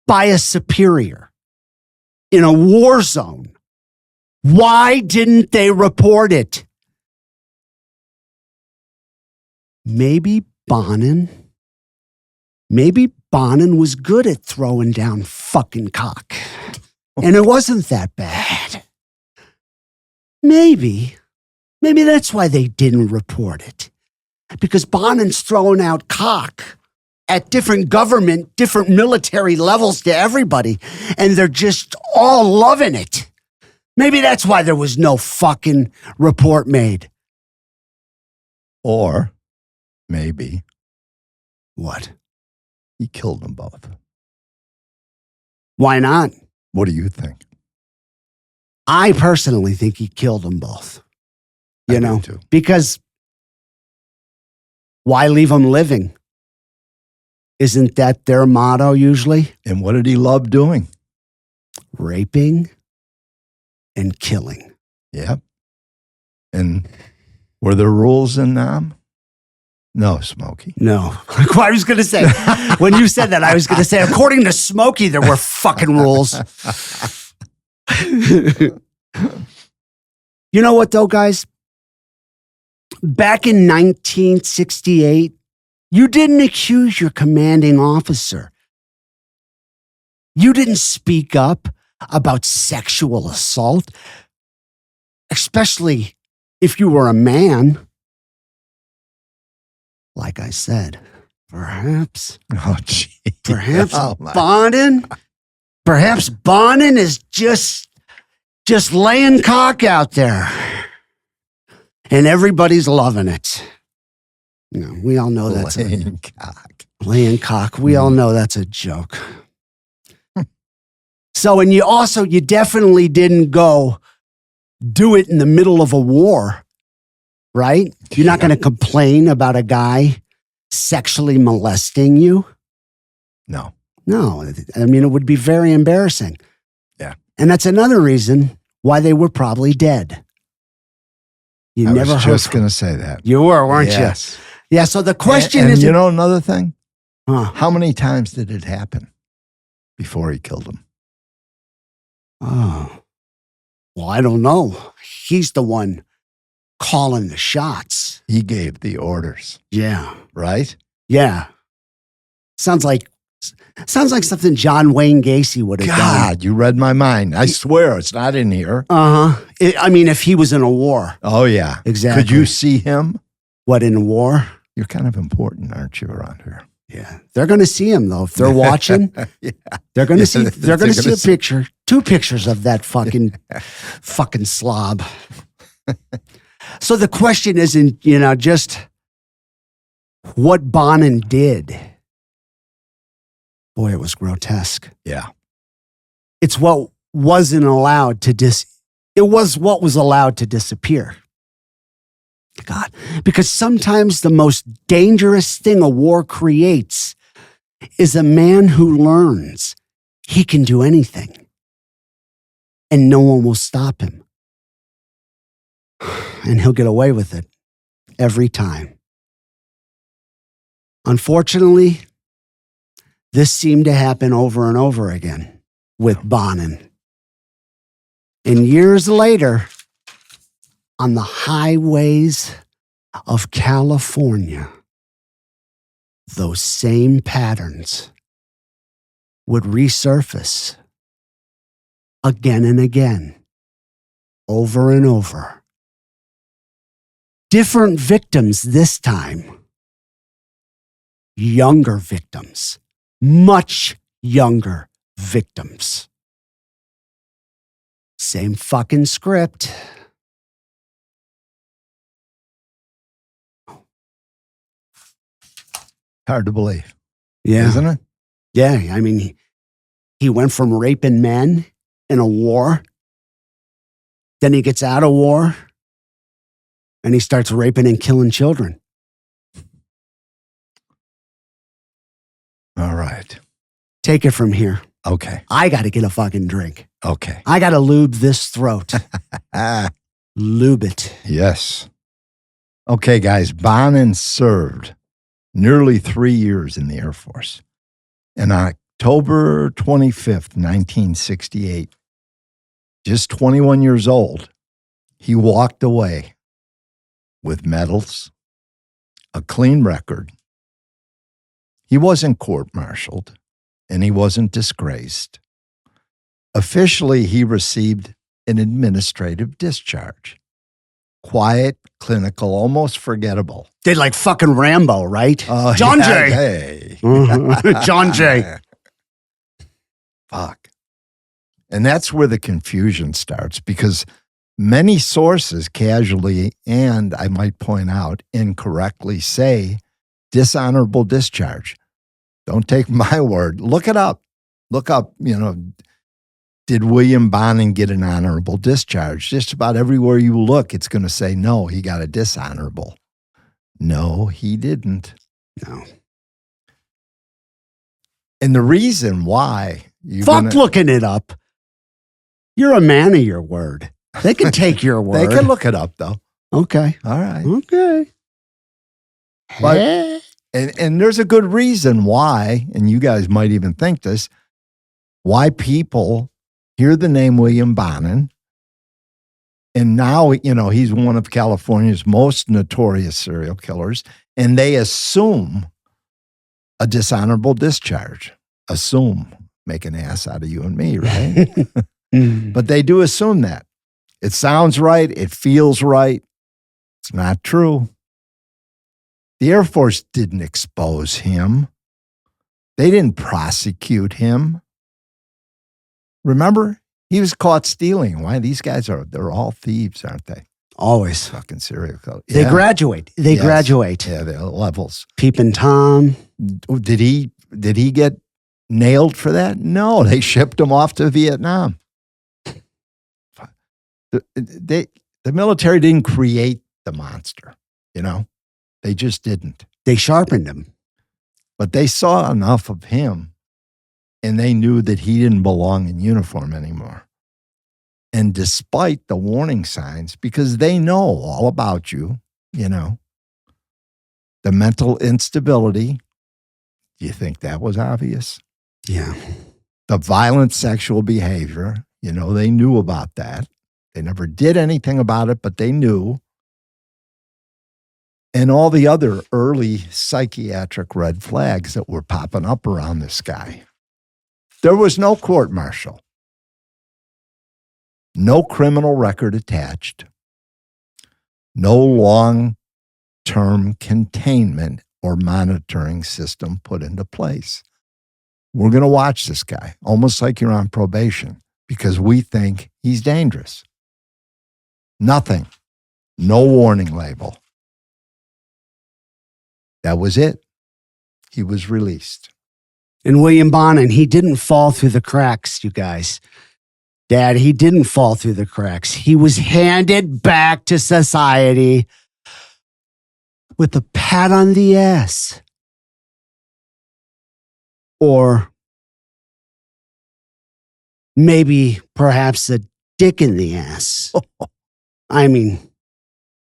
S1: by a superior in a war zone. Why didn't they report it? Maybe Bonin was good at throwing down fucking cock. And it wasn't that bad. Maybe that's why they didn't report it. Because Bonin's throwing out cock at different government, different military levels to everybody, and they're just all loving it. Maybe that's why there was no fucking report made.
S2: Or maybe
S1: What?
S2: he killed them both.
S1: Why not?
S2: What do you think?
S1: I personally think he killed them both. You
S2: I do
S1: know,
S2: too.
S1: because why leave them living? Isn't that their motto usually?
S2: And what did he love doing?
S1: Raping and killing.
S2: Yep. And were there rules in Nam? No, Smokey.
S1: No. I was going to say, when you said that, I was going to say, according to Smokey, there were fucking rules. You know what, though, guys? Back in 1968, you didn't accuse your commanding officer. You didn't speak up about sexual assault, especially if you were a man. Like I said, perhaps
S2: Oh, my.
S1: Bonin is just laying cock out there. And everybody's loving it. You know, we all know that's
S2: Laying cock.
S1: laying cock. We all know that's a joke. So, and you definitely didn't go do it in the middle of a war, right? You're not going to complain about a guy sexually molesting you.
S2: No.
S1: No, I mean, it would be very embarrassing.
S2: Yeah.
S1: And that's another reason why they were probably dead. You
S2: I
S1: never
S2: was
S1: heard
S2: just going to say that.
S1: You were, weren't
S2: Yes.
S1: you? Yeah, so the question
S2: and
S1: is...
S2: you know another thing?
S1: Huh.
S2: How many times did it happen before he killed him?
S1: Oh. Well, I don't know. He's the one calling the shots.
S2: He gave the orders,
S1: Yeah.
S2: right?
S1: Yeah. Sounds like something John Wayne Gacy would have done.
S2: God, you read my mind. I swear it's not in here.
S1: Uh-huh. I mean, if he was in a war.
S2: Oh, yeah.
S1: Exactly.
S2: Could you see him?
S1: What, in a war?
S2: You're kind of important, aren't you, around here?
S1: Yeah. They're going to see him, though. If they're watching,
S2: Yeah.
S1: they're going to see
S2: They're
S1: a
S2: gonna see-
S1: picture, 2 pictures of that fucking slob. So the question isn't, just what Bonin did. Boy, it was grotesque.
S2: Yeah.
S1: It's what wasn't allowed to it was what was allowed to disappear. God, because sometimes the most dangerous thing a war creates is a man who learns he can do anything and no one will stop him. And he'll get away with it every time. Unfortunately, this seemed to happen over and over again with Bonin. And years later, on the highways of California, those same patterns would resurface again and again, over and over. Different victims this time. Younger victims. Much younger victims. Same fucking script.
S2: Hard to believe,
S1: Yeah.
S2: isn't it?
S1: Yeah. I mean, he went from raping men in a war. Then he gets out of war and he starts raping and killing children.
S2: All right.
S1: Take it from here.
S2: Okay.
S1: I got to get a fucking drink.
S2: Okay.
S1: I got to lube this throat. Lube it.
S2: Yes. Okay, guys. Bonin served nearly 3 years in the Air Force. And on October 25th, 1968, just 21 years old, he walked away with medals, a clean record. He wasn't court-martialed, and he wasn't disgraced. Officially, he received an administrative discharge. Quiet, clinical, almost forgettable.
S1: Did like fucking Rambo, right? John
S2: yeah,
S1: Jay.
S2: Hey.
S1: John Jay.
S2: Fuck. And that's where the confusion starts, because many sources casually, and I might point out, incorrectly say dishonorable discharge. Don't take my word. Look it up. Look up, did William Bonin get an honorable discharge? Just about everywhere you look, it's going to say, no, he got a dishonorable. No, he didn't.
S1: No.
S2: And the reason why
S1: looking it up. You're a man of your word. They can take your word.
S2: They can look it up, though.
S1: Okay.
S2: All right.
S1: Okay.
S2: But, and there's a good reason why, and you guys might even think this, why people hear the name William Bonin, and now, he's one of California's most notorious serial killers, and they assume a dishonorable discharge. Assume. Make an ass out of you and me, right? But they do assume that. It sounds right. It feels right. It's not true. The Air Force didn't expose him. They didn't prosecute him. Remember, he was caught stealing. Why? These guys they're all thieves, aren't they?
S1: Always.
S2: Fucking serial killers.
S1: They graduate. They graduate.
S2: Yeah, they're levels.
S1: Peeping Tom.
S2: Did he get nailed for that? No, they shipped him off to Vietnam. The military didn't create the monster, They just didn't.
S1: They sharpened him.
S2: But they saw enough of him, and they knew that he didn't belong in uniform anymore. And despite the warning signs, because they know all about you, the mental instability, do you think that was obvious?
S1: Yeah.
S2: The violent sexual behavior, they knew about that. They never did anything about it, but they knew. And all the other early psychiatric red flags that were popping up around this guy. There was no court-martial. No criminal record attached. No long-term containment or monitoring system put into place. We're going to watch this guy, almost like you're on probation, because we think he's dangerous. Nothing. No warning label. That was it. He was released.
S1: And William Bonin, he didn't fall through the cracks, you guys. Dad, he didn't fall through the cracks. He was handed back to society with a pat on the ass. Or maybe perhaps a dick in the ass. I mean,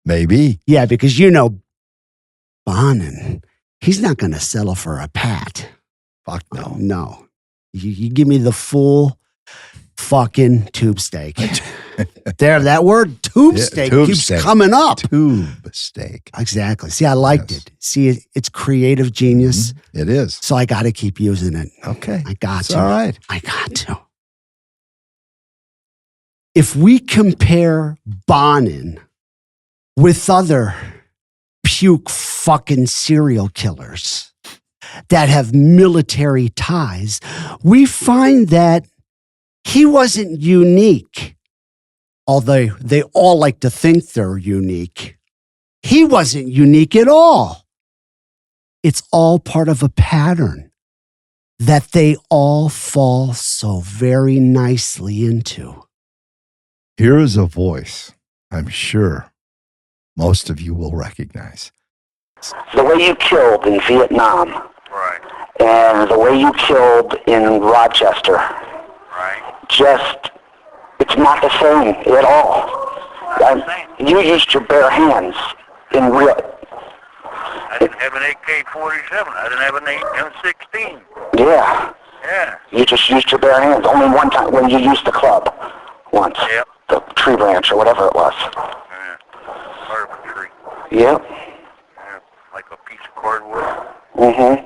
S2: maybe.
S1: Yeah, because Bonin, he's not going to settle for a pat.
S2: Fuck no.
S1: No. You give me the full fucking tube steak. There, that word tube steak keeps coming up.
S2: Tube steak.
S1: Exactly. See, I liked it. See, it's creative genius.
S2: It is.
S1: So I got to keep using it.
S2: Okay.
S1: I got to.
S2: All right.
S1: I got to. If we compare Bonin with other puke fucking serial killers that have military ties, we find that he wasn't unique Although they all like to think they're unique. He wasn't unique at all. It's all part of a pattern that they all fall so very nicely into.
S2: Here is a voice I'm sure most of you will recognize.
S3: The way you killed in Vietnam
S4: Right.
S3: and the way you killed in Rochester,
S4: Right.
S3: just, it's not the same at all.
S4: Not the same.
S3: You used your bare hands in real.
S4: I didn't have an AK-47. I didn't have an M16.
S3: Yeah.
S4: Yeah.
S3: You just used your bare hands. Only one time when you used the club. Once.
S4: Yep.
S3: The tree branch or whatever it was.
S4: Yeah. Part of a tree.
S3: Yep.
S4: Yeah. Like a piece of cordwood.
S3: Mm-hmm.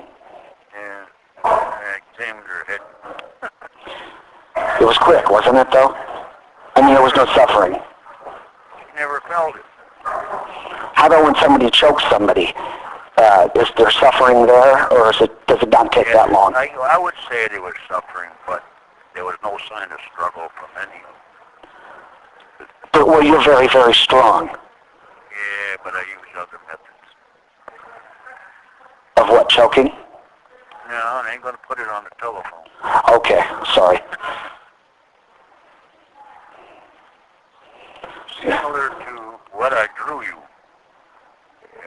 S4: Yeah. I examined her head.
S3: It was quick, wasn't it, though? I mean, there was no suffering.
S4: She never felt it.
S3: How about when somebody chokes somebody? Is there suffering there, or does it not take that long?
S4: I would say there was suffering, but there was no sign of struggle from any of them.
S3: But, well, you're very, very strong.
S4: Yeah, but I use other methods.
S3: Of what, choking?
S4: No, I ain't going to put it on the telephone.
S3: Okay, sorry.
S4: Similar to what I drew you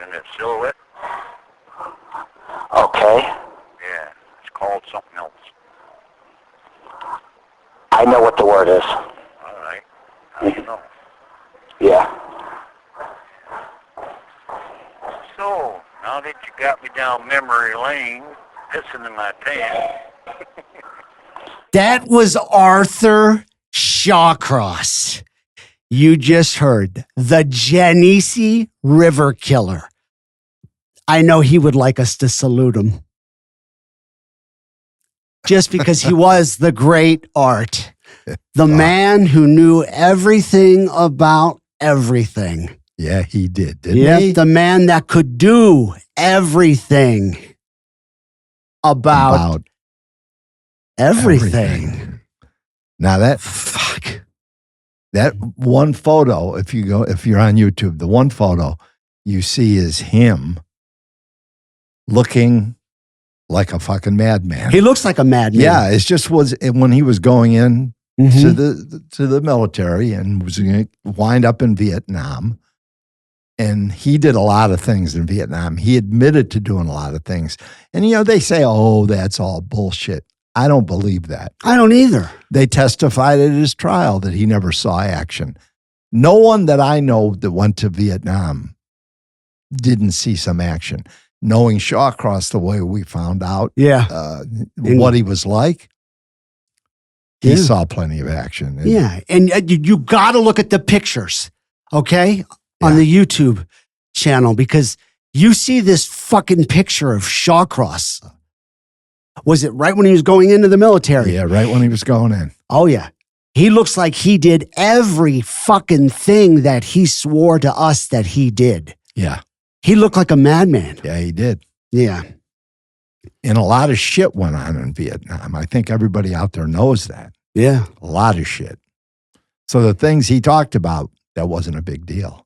S4: in that silhouette.
S3: Okay.
S4: Yeah, it's called something else.
S3: I know what the word is.
S4: All right. How do you know?
S3: Yeah.
S4: So, now that you got me down memory lane, pissing in my pants.
S1: That was Arthur Shawcross. You just heard the Genesee River Killer. I know he would like us to salute him. Just because he was the great Art, the man who knew everything about everything.
S2: Yeah, he did, didn't he?
S1: The man that could do everything about everything.
S2: Now that
S1: Fuck.
S2: that one photo, if you're on YouTube, the one photo you see is him looking like a fucking madman.
S1: He looks like a madman.
S2: Yeah, it just was when he was going in
S1: Mhm.
S2: to the military and was going to wind up in Vietnam. And he did a lot of things in Vietnam. He admitted to doing a lot of things. And, they say, oh, that's all bullshit. I don't believe that.
S1: I don't either.
S2: They testified at his trial that he never saw action. No one that I know that went to Vietnam didn't see some action. Knowing Shawcross the way we found out what he was like, he saw plenty of action.
S1: And you got to look at the pictures, okay, on the YouTube channel, because you see this fucking picture of Shawcross. Was it right when he was going into the military?
S2: Yeah, right when he was going in.
S1: Oh, yeah. He looks like he did every fucking thing that he swore to us that he did.
S2: Yeah.
S1: He looked like a madman.
S2: Yeah, he did.
S1: Yeah.
S2: And a lot of shit went on in Vietnam. I think everybody out there knows that.
S1: Yeah.
S2: A lot of shit. So the things he talked about, that wasn't a big deal.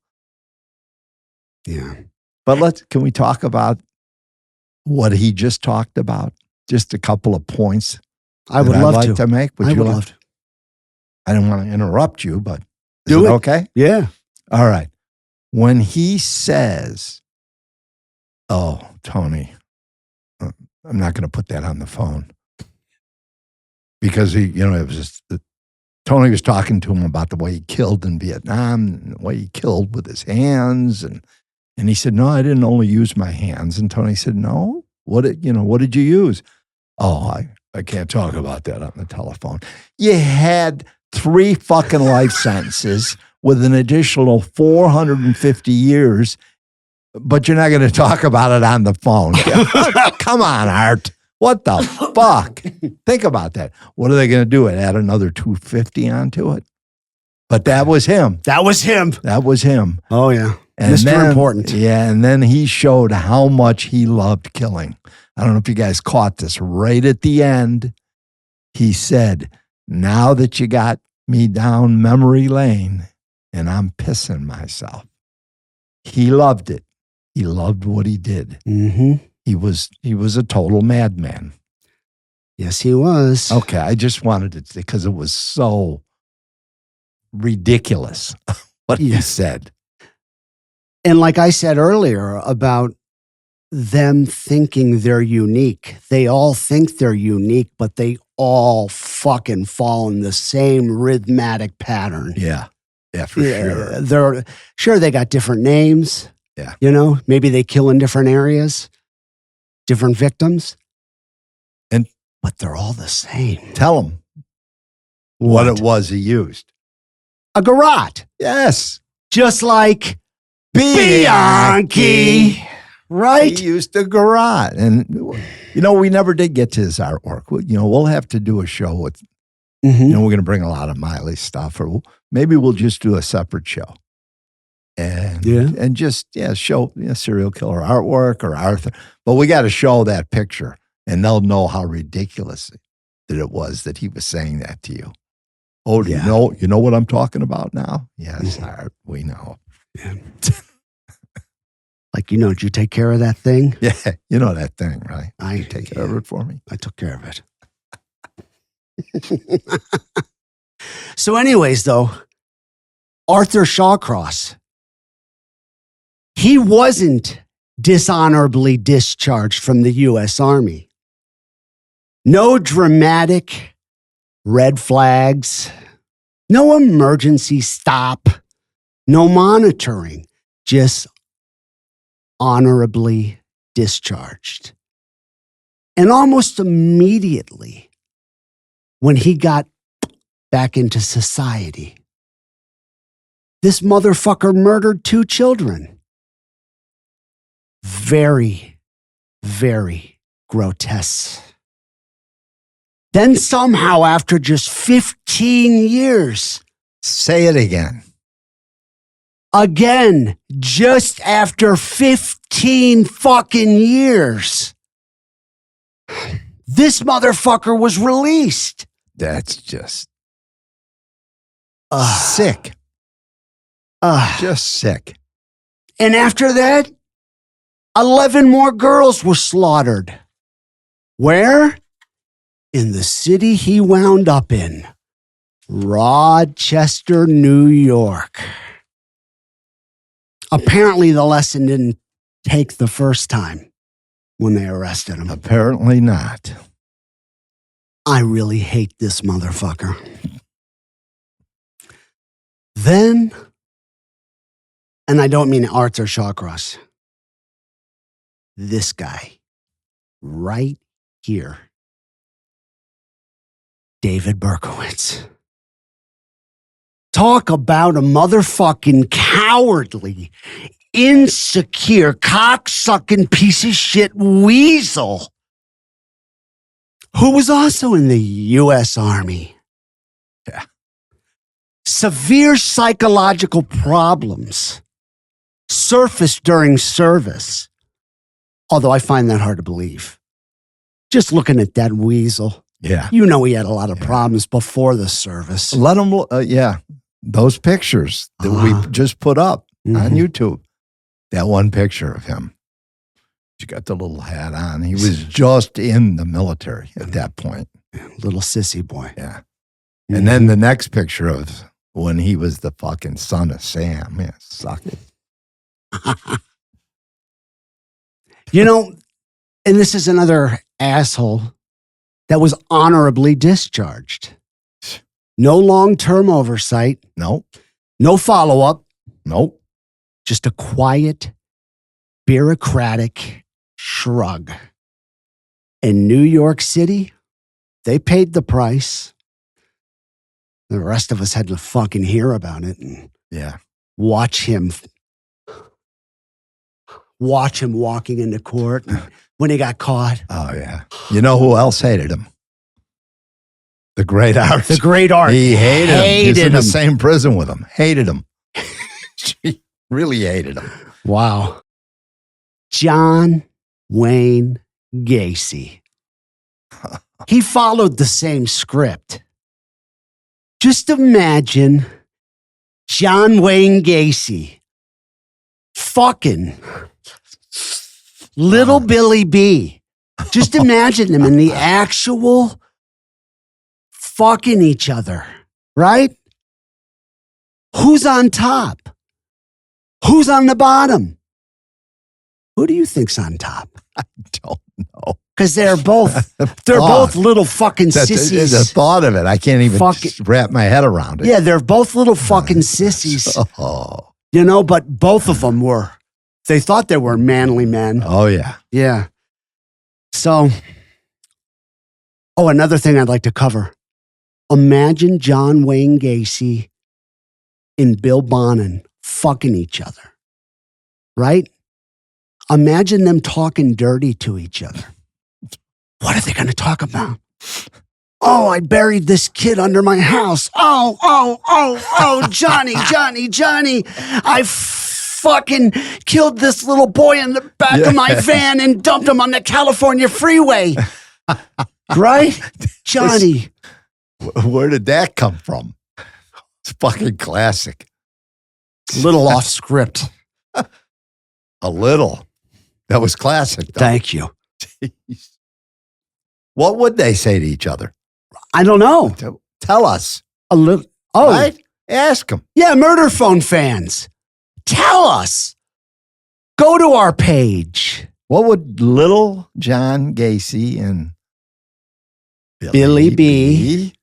S1: Yeah.
S2: But can we talk about what he just talked about? Just a couple of points
S1: I would love
S2: like to make.
S1: I would love to.
S2: I don't want to interrupt you, but
S1: Do
S2: is
S1: it.
S2: Okay?
S1: Yeah.
S2: All right. When he says, oh, Tony, I'm not going to put that on the phone. Because it was just, Tony was talking to him about the way he killed in Vietnam, and the way he killed with his hands. And he said, no, I didn't only use my hands. And Tony said, no, what did you use? Oh, I can't talk about that on the telephone. You had 3 fucking life sentences with an additional 450 years, but you're not going to talk about it on the phone. Come on, Art. What the fuck? Think about that. What are they going to do? Add another 250 onto it? But that was him.
S1: That was him.
S2: That was him.
S1: Oh, yeah.
S2: And
S1: Mr. Important.
S2: Yeah, and then he showed how much he loved killing. I don't know if you guys caught this. Right at the end, he said, now that you got me down memory lane, and I'm pissing myself. He loved it. He loved what he did.
S1: Mm-hmm.
S2: He was a total madman.
S1: Yes, he was.
S2: Okay, I just wanted to, because it was so ridiculous what he said.
S1: And like I said earlier about them thinking they're unique, they all think they're unique, but they all fucking fall in the same rhythmic pattern.
S2: Yeah, for sure.
S1: They're they got different names.
S2: Yeah.
S1: You know, maybe they kill in different areas, different victims. But they're all the same.
S2: Tell him what it was he used.
S1: A garrote.
S2: Yes.
S1: Just like Bianchi. Right?
S2: He used a garrote. And, we never did get to his artwork. We'll have to do a show with, we're going to bring a lot of Miley stuff, or maybe we'll just do a separate show. And just show serial killer artwork or Arthur. But we got to show that picture. And they'll know how ridiculous that it was that he was saying that to you. Oh, do you know what I'm talking about now? Yes, we know.
S1: Yeah. Like, did you take care of that thing?
S2: Yeah, you know that thing, right?
S1: You
S2: take care of it for me?
S1: I took care of it. So anyways, though, Arthur Shawcross, he wasn't dishonorably discharged from the U.S. Army. No dramatic red flags, no emergency stop, no monitoring, just honorably discharged. And almost immediately, when he got back into society, this motherfucker murdered 2 children. Very, very grotesque. Then somehow, after just 15 years,
S2: say it again.
S1: Again, just after 15 fucking years, this motherfucker was released.
S2: That's just sick. Just sick.
S1: And after that, 11 more girls were slaughtered. Where? In the city he wound up in, Rochester, New York. Apparently the lesson didn't take the first time when they arrested him.
S2: Apparently not.
S1: I really hate this motherfucker. Then, and I don't mean Arthur Shawcross, this guy right here, David Berkowitz. Talk about a motherfucking cowardly, insecure, cocksucking piece of shit weasel who was also in the U.S. Army.
S2: Yeah.
S1: Severe psychological problems surfaced during service, although I find that hard to believe. Just looking at that weasel.
S2: Yeah.
S1: He had a lot of problems before the service.
S2: Let him, those pictures that we just put up on YouTube. That one picture of him. He got the little hat on. He was just in the military at that point.
S1: Little sissy boy.
S2: Yeah. And then the next picture of when he was the fucking son of Sam. Yeah, suck it.
S1: And this is another asshole that was honorably discharged. No long-term oversight.
S2: Nope.
S1: No follow-up.
S2: Nope.
S1: Just a quiet, bureaucratic shrug. In New York City, they paid the price. The rest of us had to fucking hear about it and watch him walking into court when he got caught.
S2: Oh, yeah. You know who else hated him? The great Art.
S1: The great Art.
S2: He hated him. He's in the same prison with him. Hated him. She really hated him.
S1: Wow. John Wayne Gacy. He followed the same script. Just imagine John Wayne Gacy fucking little Billy B. Just imagine them in the actual fucking each other, right? Who's on top? Who's on the bottom? Who do you think's on top?
S2: I don't know.
S1: Because they're both little fucking sissies.
S2: The thought of it, I can't even wrap my head around it.
S1: Yeah, they're both little fucking sissies.
S2: Oh.
S1: You know, but both of them they thought they were manly men.
S2: Oh, yeah.
S1: Yeah. So, another thing I'd like to cover. Imagine John Wayne Gacy and Bill Bonin fucking each other, right? Imagine them talking dirty to each other. What are they going to talk about? Oh, I buried this kid under my house. Oh, Johnny. I fucking killed this little boy in the back of my van and dumped him on the California freeway. Right? Johnny.
S2: Where did that come from? It's fucking classic.
S1: A little off script.
S2: A little. That was classic, though.
S1: Thank you.
S2: Jeez. What would they say to each other?
S1: I don't know.
S2: Tell us.
S1: A little. Oh,
S2: right? Ask them.
S1: Yeah, MurderPhone fans. Tell us. Go to our page.
S2: What would little John Gacy and
S1: Billy B.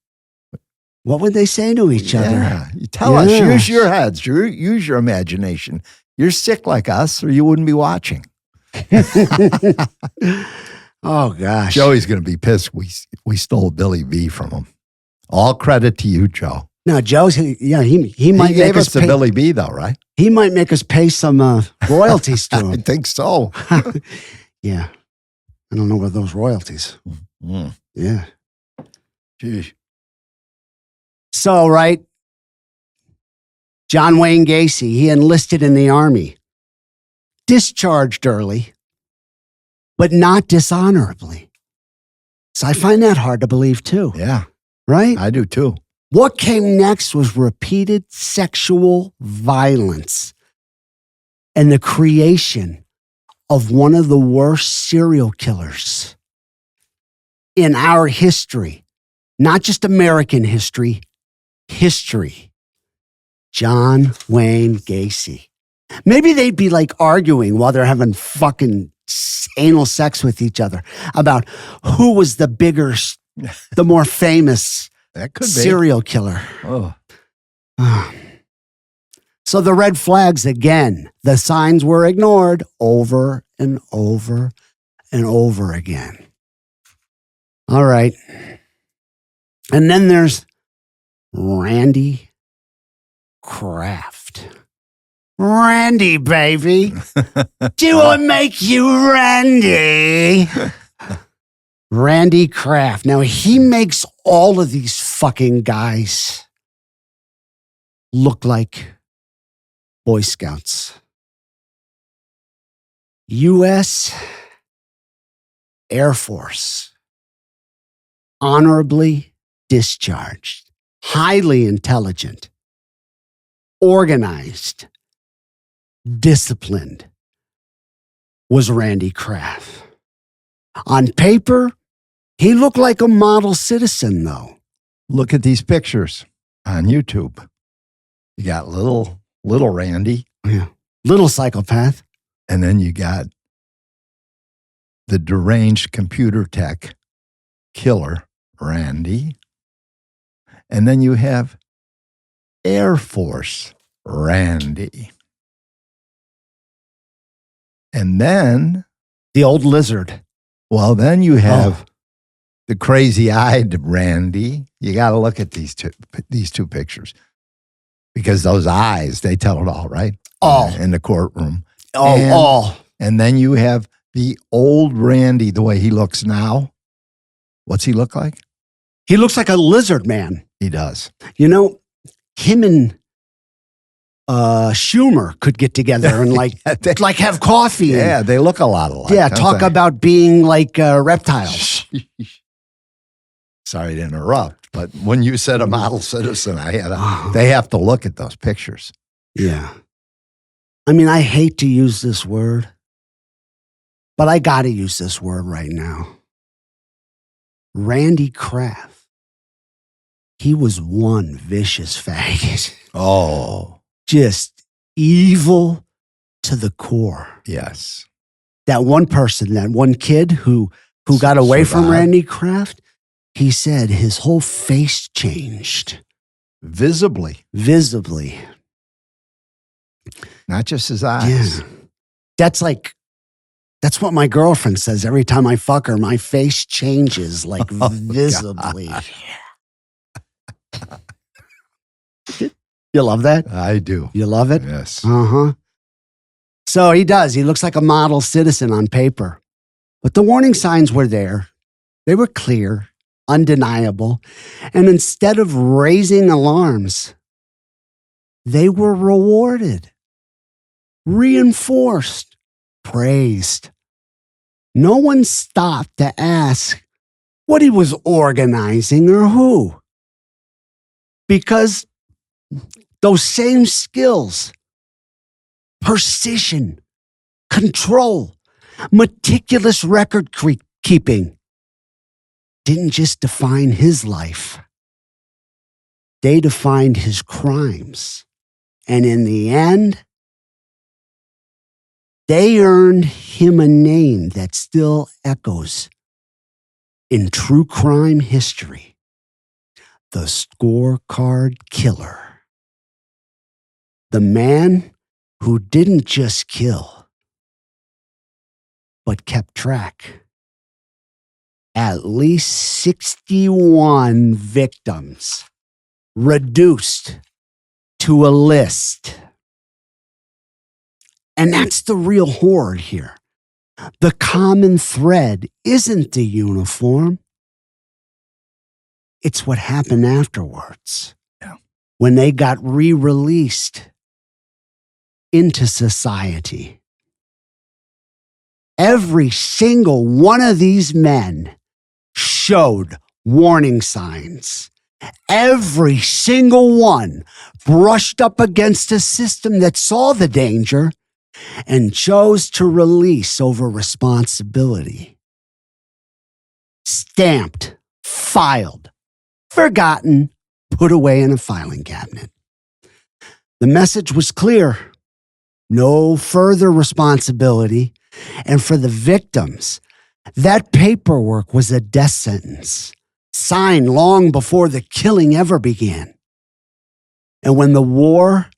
S1: What would they say to each other?
S2: You tell us. Use your heads. Use your imagination. You're sick like us, or you wouldn't be watching.
S1: Oh, gosh.
S2: Joey's going to be pissed we stole Billy B from him. All credit to you, Joe.
S1: No, Joe's, he might
S2: gave us the Billy B, though, right?
S1: He might make us pay some royalties to him.
S2: I think so.
S1: Yeah. I don't know what those royalties.
S2: Mm.
S1: Yeah.
S2: Jeez.
S1: So, right, John Wayne Gacy, he enlisted in the Army, discharged early, but not dishonorably. So I find that hard to believe, too.
S2: Yeah.
S1: Right?
S2: I do, too.
S1: What came next was repeated sexual violence and the creation of one of the worst serial killers in our history, not just American history, John Wayne Gacy. Maybe they'd be like arguing while they're having fucking anal sex with each other about who was the bigger, the more famous
S2: that could be
S1: serial killer.
S2: Oh.
S1: So the red flags again, the signs were ignored over and over and over again. All right. And then there's Randy Kraft. Randy, baby. Do I make you Randy? Randy Kraft. Now, he makes all of these fucking guys look like Boy Scouts. U.S. Air Force. Honorably discharged. Highly intelligent. Organized. Disciplined. Was Randy Kraft. On paper, he looked like a model citizen, though.
S2: Look at these pictures on YouTube. You got little Randy.
S1: Yeah. Little psychopath.
S2: And then you got the deranged computer tech killer, Randy. And then you have Air Force Randy. And then
S1: The old lizard.
S2: Well, then you have the crazy-eyed Randy. You got to look at these two pictures because those eyes, they tell it all, right?
S1: All.
S2: In the courtroom.
S1: All.
S2: And then you have the old Randy, the way he looks now. What's he look like?
S1: He looks like a lizard man.
S2: He does.
S1: You know, him and Schumer could get together and like have coffee.
S2: Yeah, they look a lot alike.
S1: Yeah, talk about being like reptiles.
S2: Sorry to interrupt, But when you said a model citizen, they have to look at those pictures.
S1: Yeah. I mean, I hate to use this word, but I got to use this word right now. Randy Kraft. He was one vicious faggot.
S2: Oh.
S1: Just evil to the core.
S2: Yes.
S1: That one person, that one kid who got away from Randy Kraft, he said his whole face changed.
S2: Visibly. Not just his eyes.
S1: Yeah. That's what my girlfriend says every time I fuck her. My face changes visibly. You love that?
S2: I do.
S1: You love it?
S2: Yes.
S1: Uh-huh. So he does. He looks like a model citizen on paper. But the warning signs were there. They were clear, undeniable. And instead of raising alarms, they were rewarded, reinforced, praised. No one stopped to ask what he was organizing or who. Because those same skills, precision, control, meticulous record keeping, didn't just define his life. They defined his crimes. And in the end, they earned him a name that still echoes in true crime history: the Scorecard Killer. The man who didn't just kill, but kept track. At least 61 victims reduced to a list. And that's the real horror here. The common thread isn't the uniform. It's what happened afterwards.
S2: Yeah.
S1: When they got re-released into society. Every single one of these men showed warning signs. Every single one brushed up against a system that saw the danger and chose to release over responsibility. Stamped, filed, forgotten, put away in a filing cabinet. The message was clear: no further responsibility. And for the victims, that paperwork was a death sentence, signed long before the killing ever began. And when the war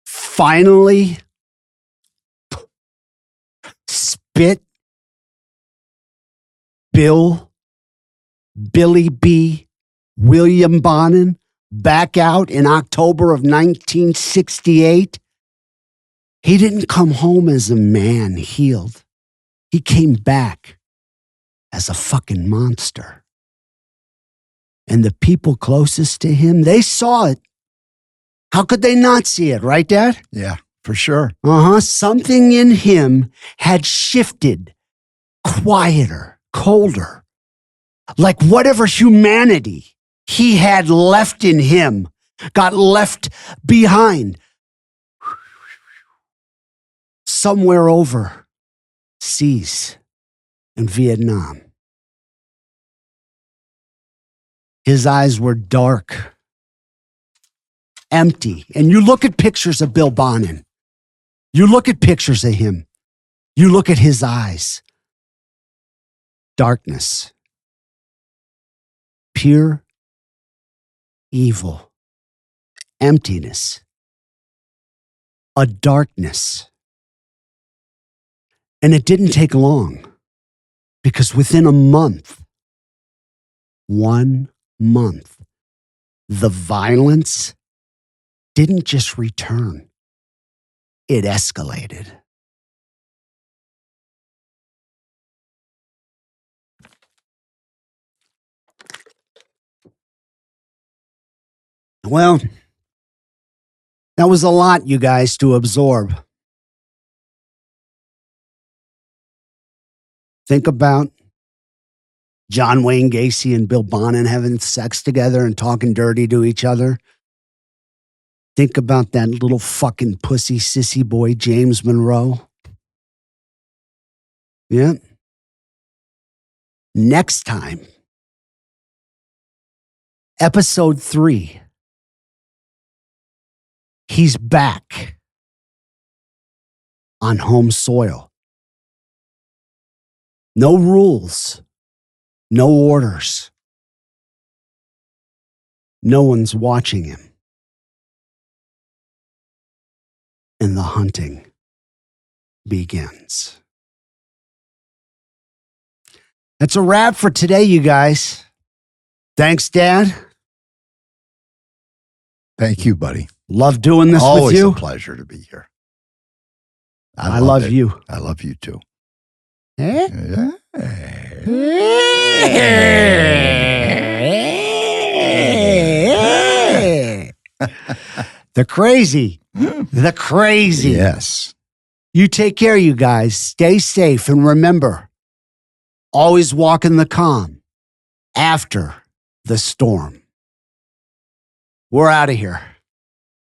S1: finally spit Billy B., William Bonin back out in October of 1968, he didn't come home as a man healed. He came back as a fucking monster. And the people closest to him, they saw it. How could they not see it, right, Dad?
S2: Yeah, for sure.
S1: Something in him had shifted, quieter, colder. Like whatever humanity he had left in him got left behind. Somewhere over seas in Vietnam. His eyes were dark, empty. And you look at pictures of Bill Bonin. You look at pictures of him. You look at his eyes. Darkness. Pure evil. Emptiness. A darkness. And it didn't take long, because within a month, 1 month, the violence didn't just return, it escalated. Well, that was a lot, you guys, to absorb. Think about John Wayne Gacy and Bill Bonin having sex together and talking dirty to each other. Think about that little fucking pussy sissy boy, James Monroe. Yeah. Next time, episode 3. He's back on home soil. No rules, no orders. No one's watching him. And the hunting begins. That's a wrap for today, you guys. Thanks, Dad.
S2: Thank you, buddy.
S1: Love doing this
S2: Always
S1: with you.
S2: a pleasure to be here.
S1: I love
S2: it.
S1: you.
S2: I love you too.
S1: Eh? The crazy. The crazy.
S2: Yes.
S1: You take care, you guys. Stay safe. And remember, always walk in the calm after the storm. We're out of here.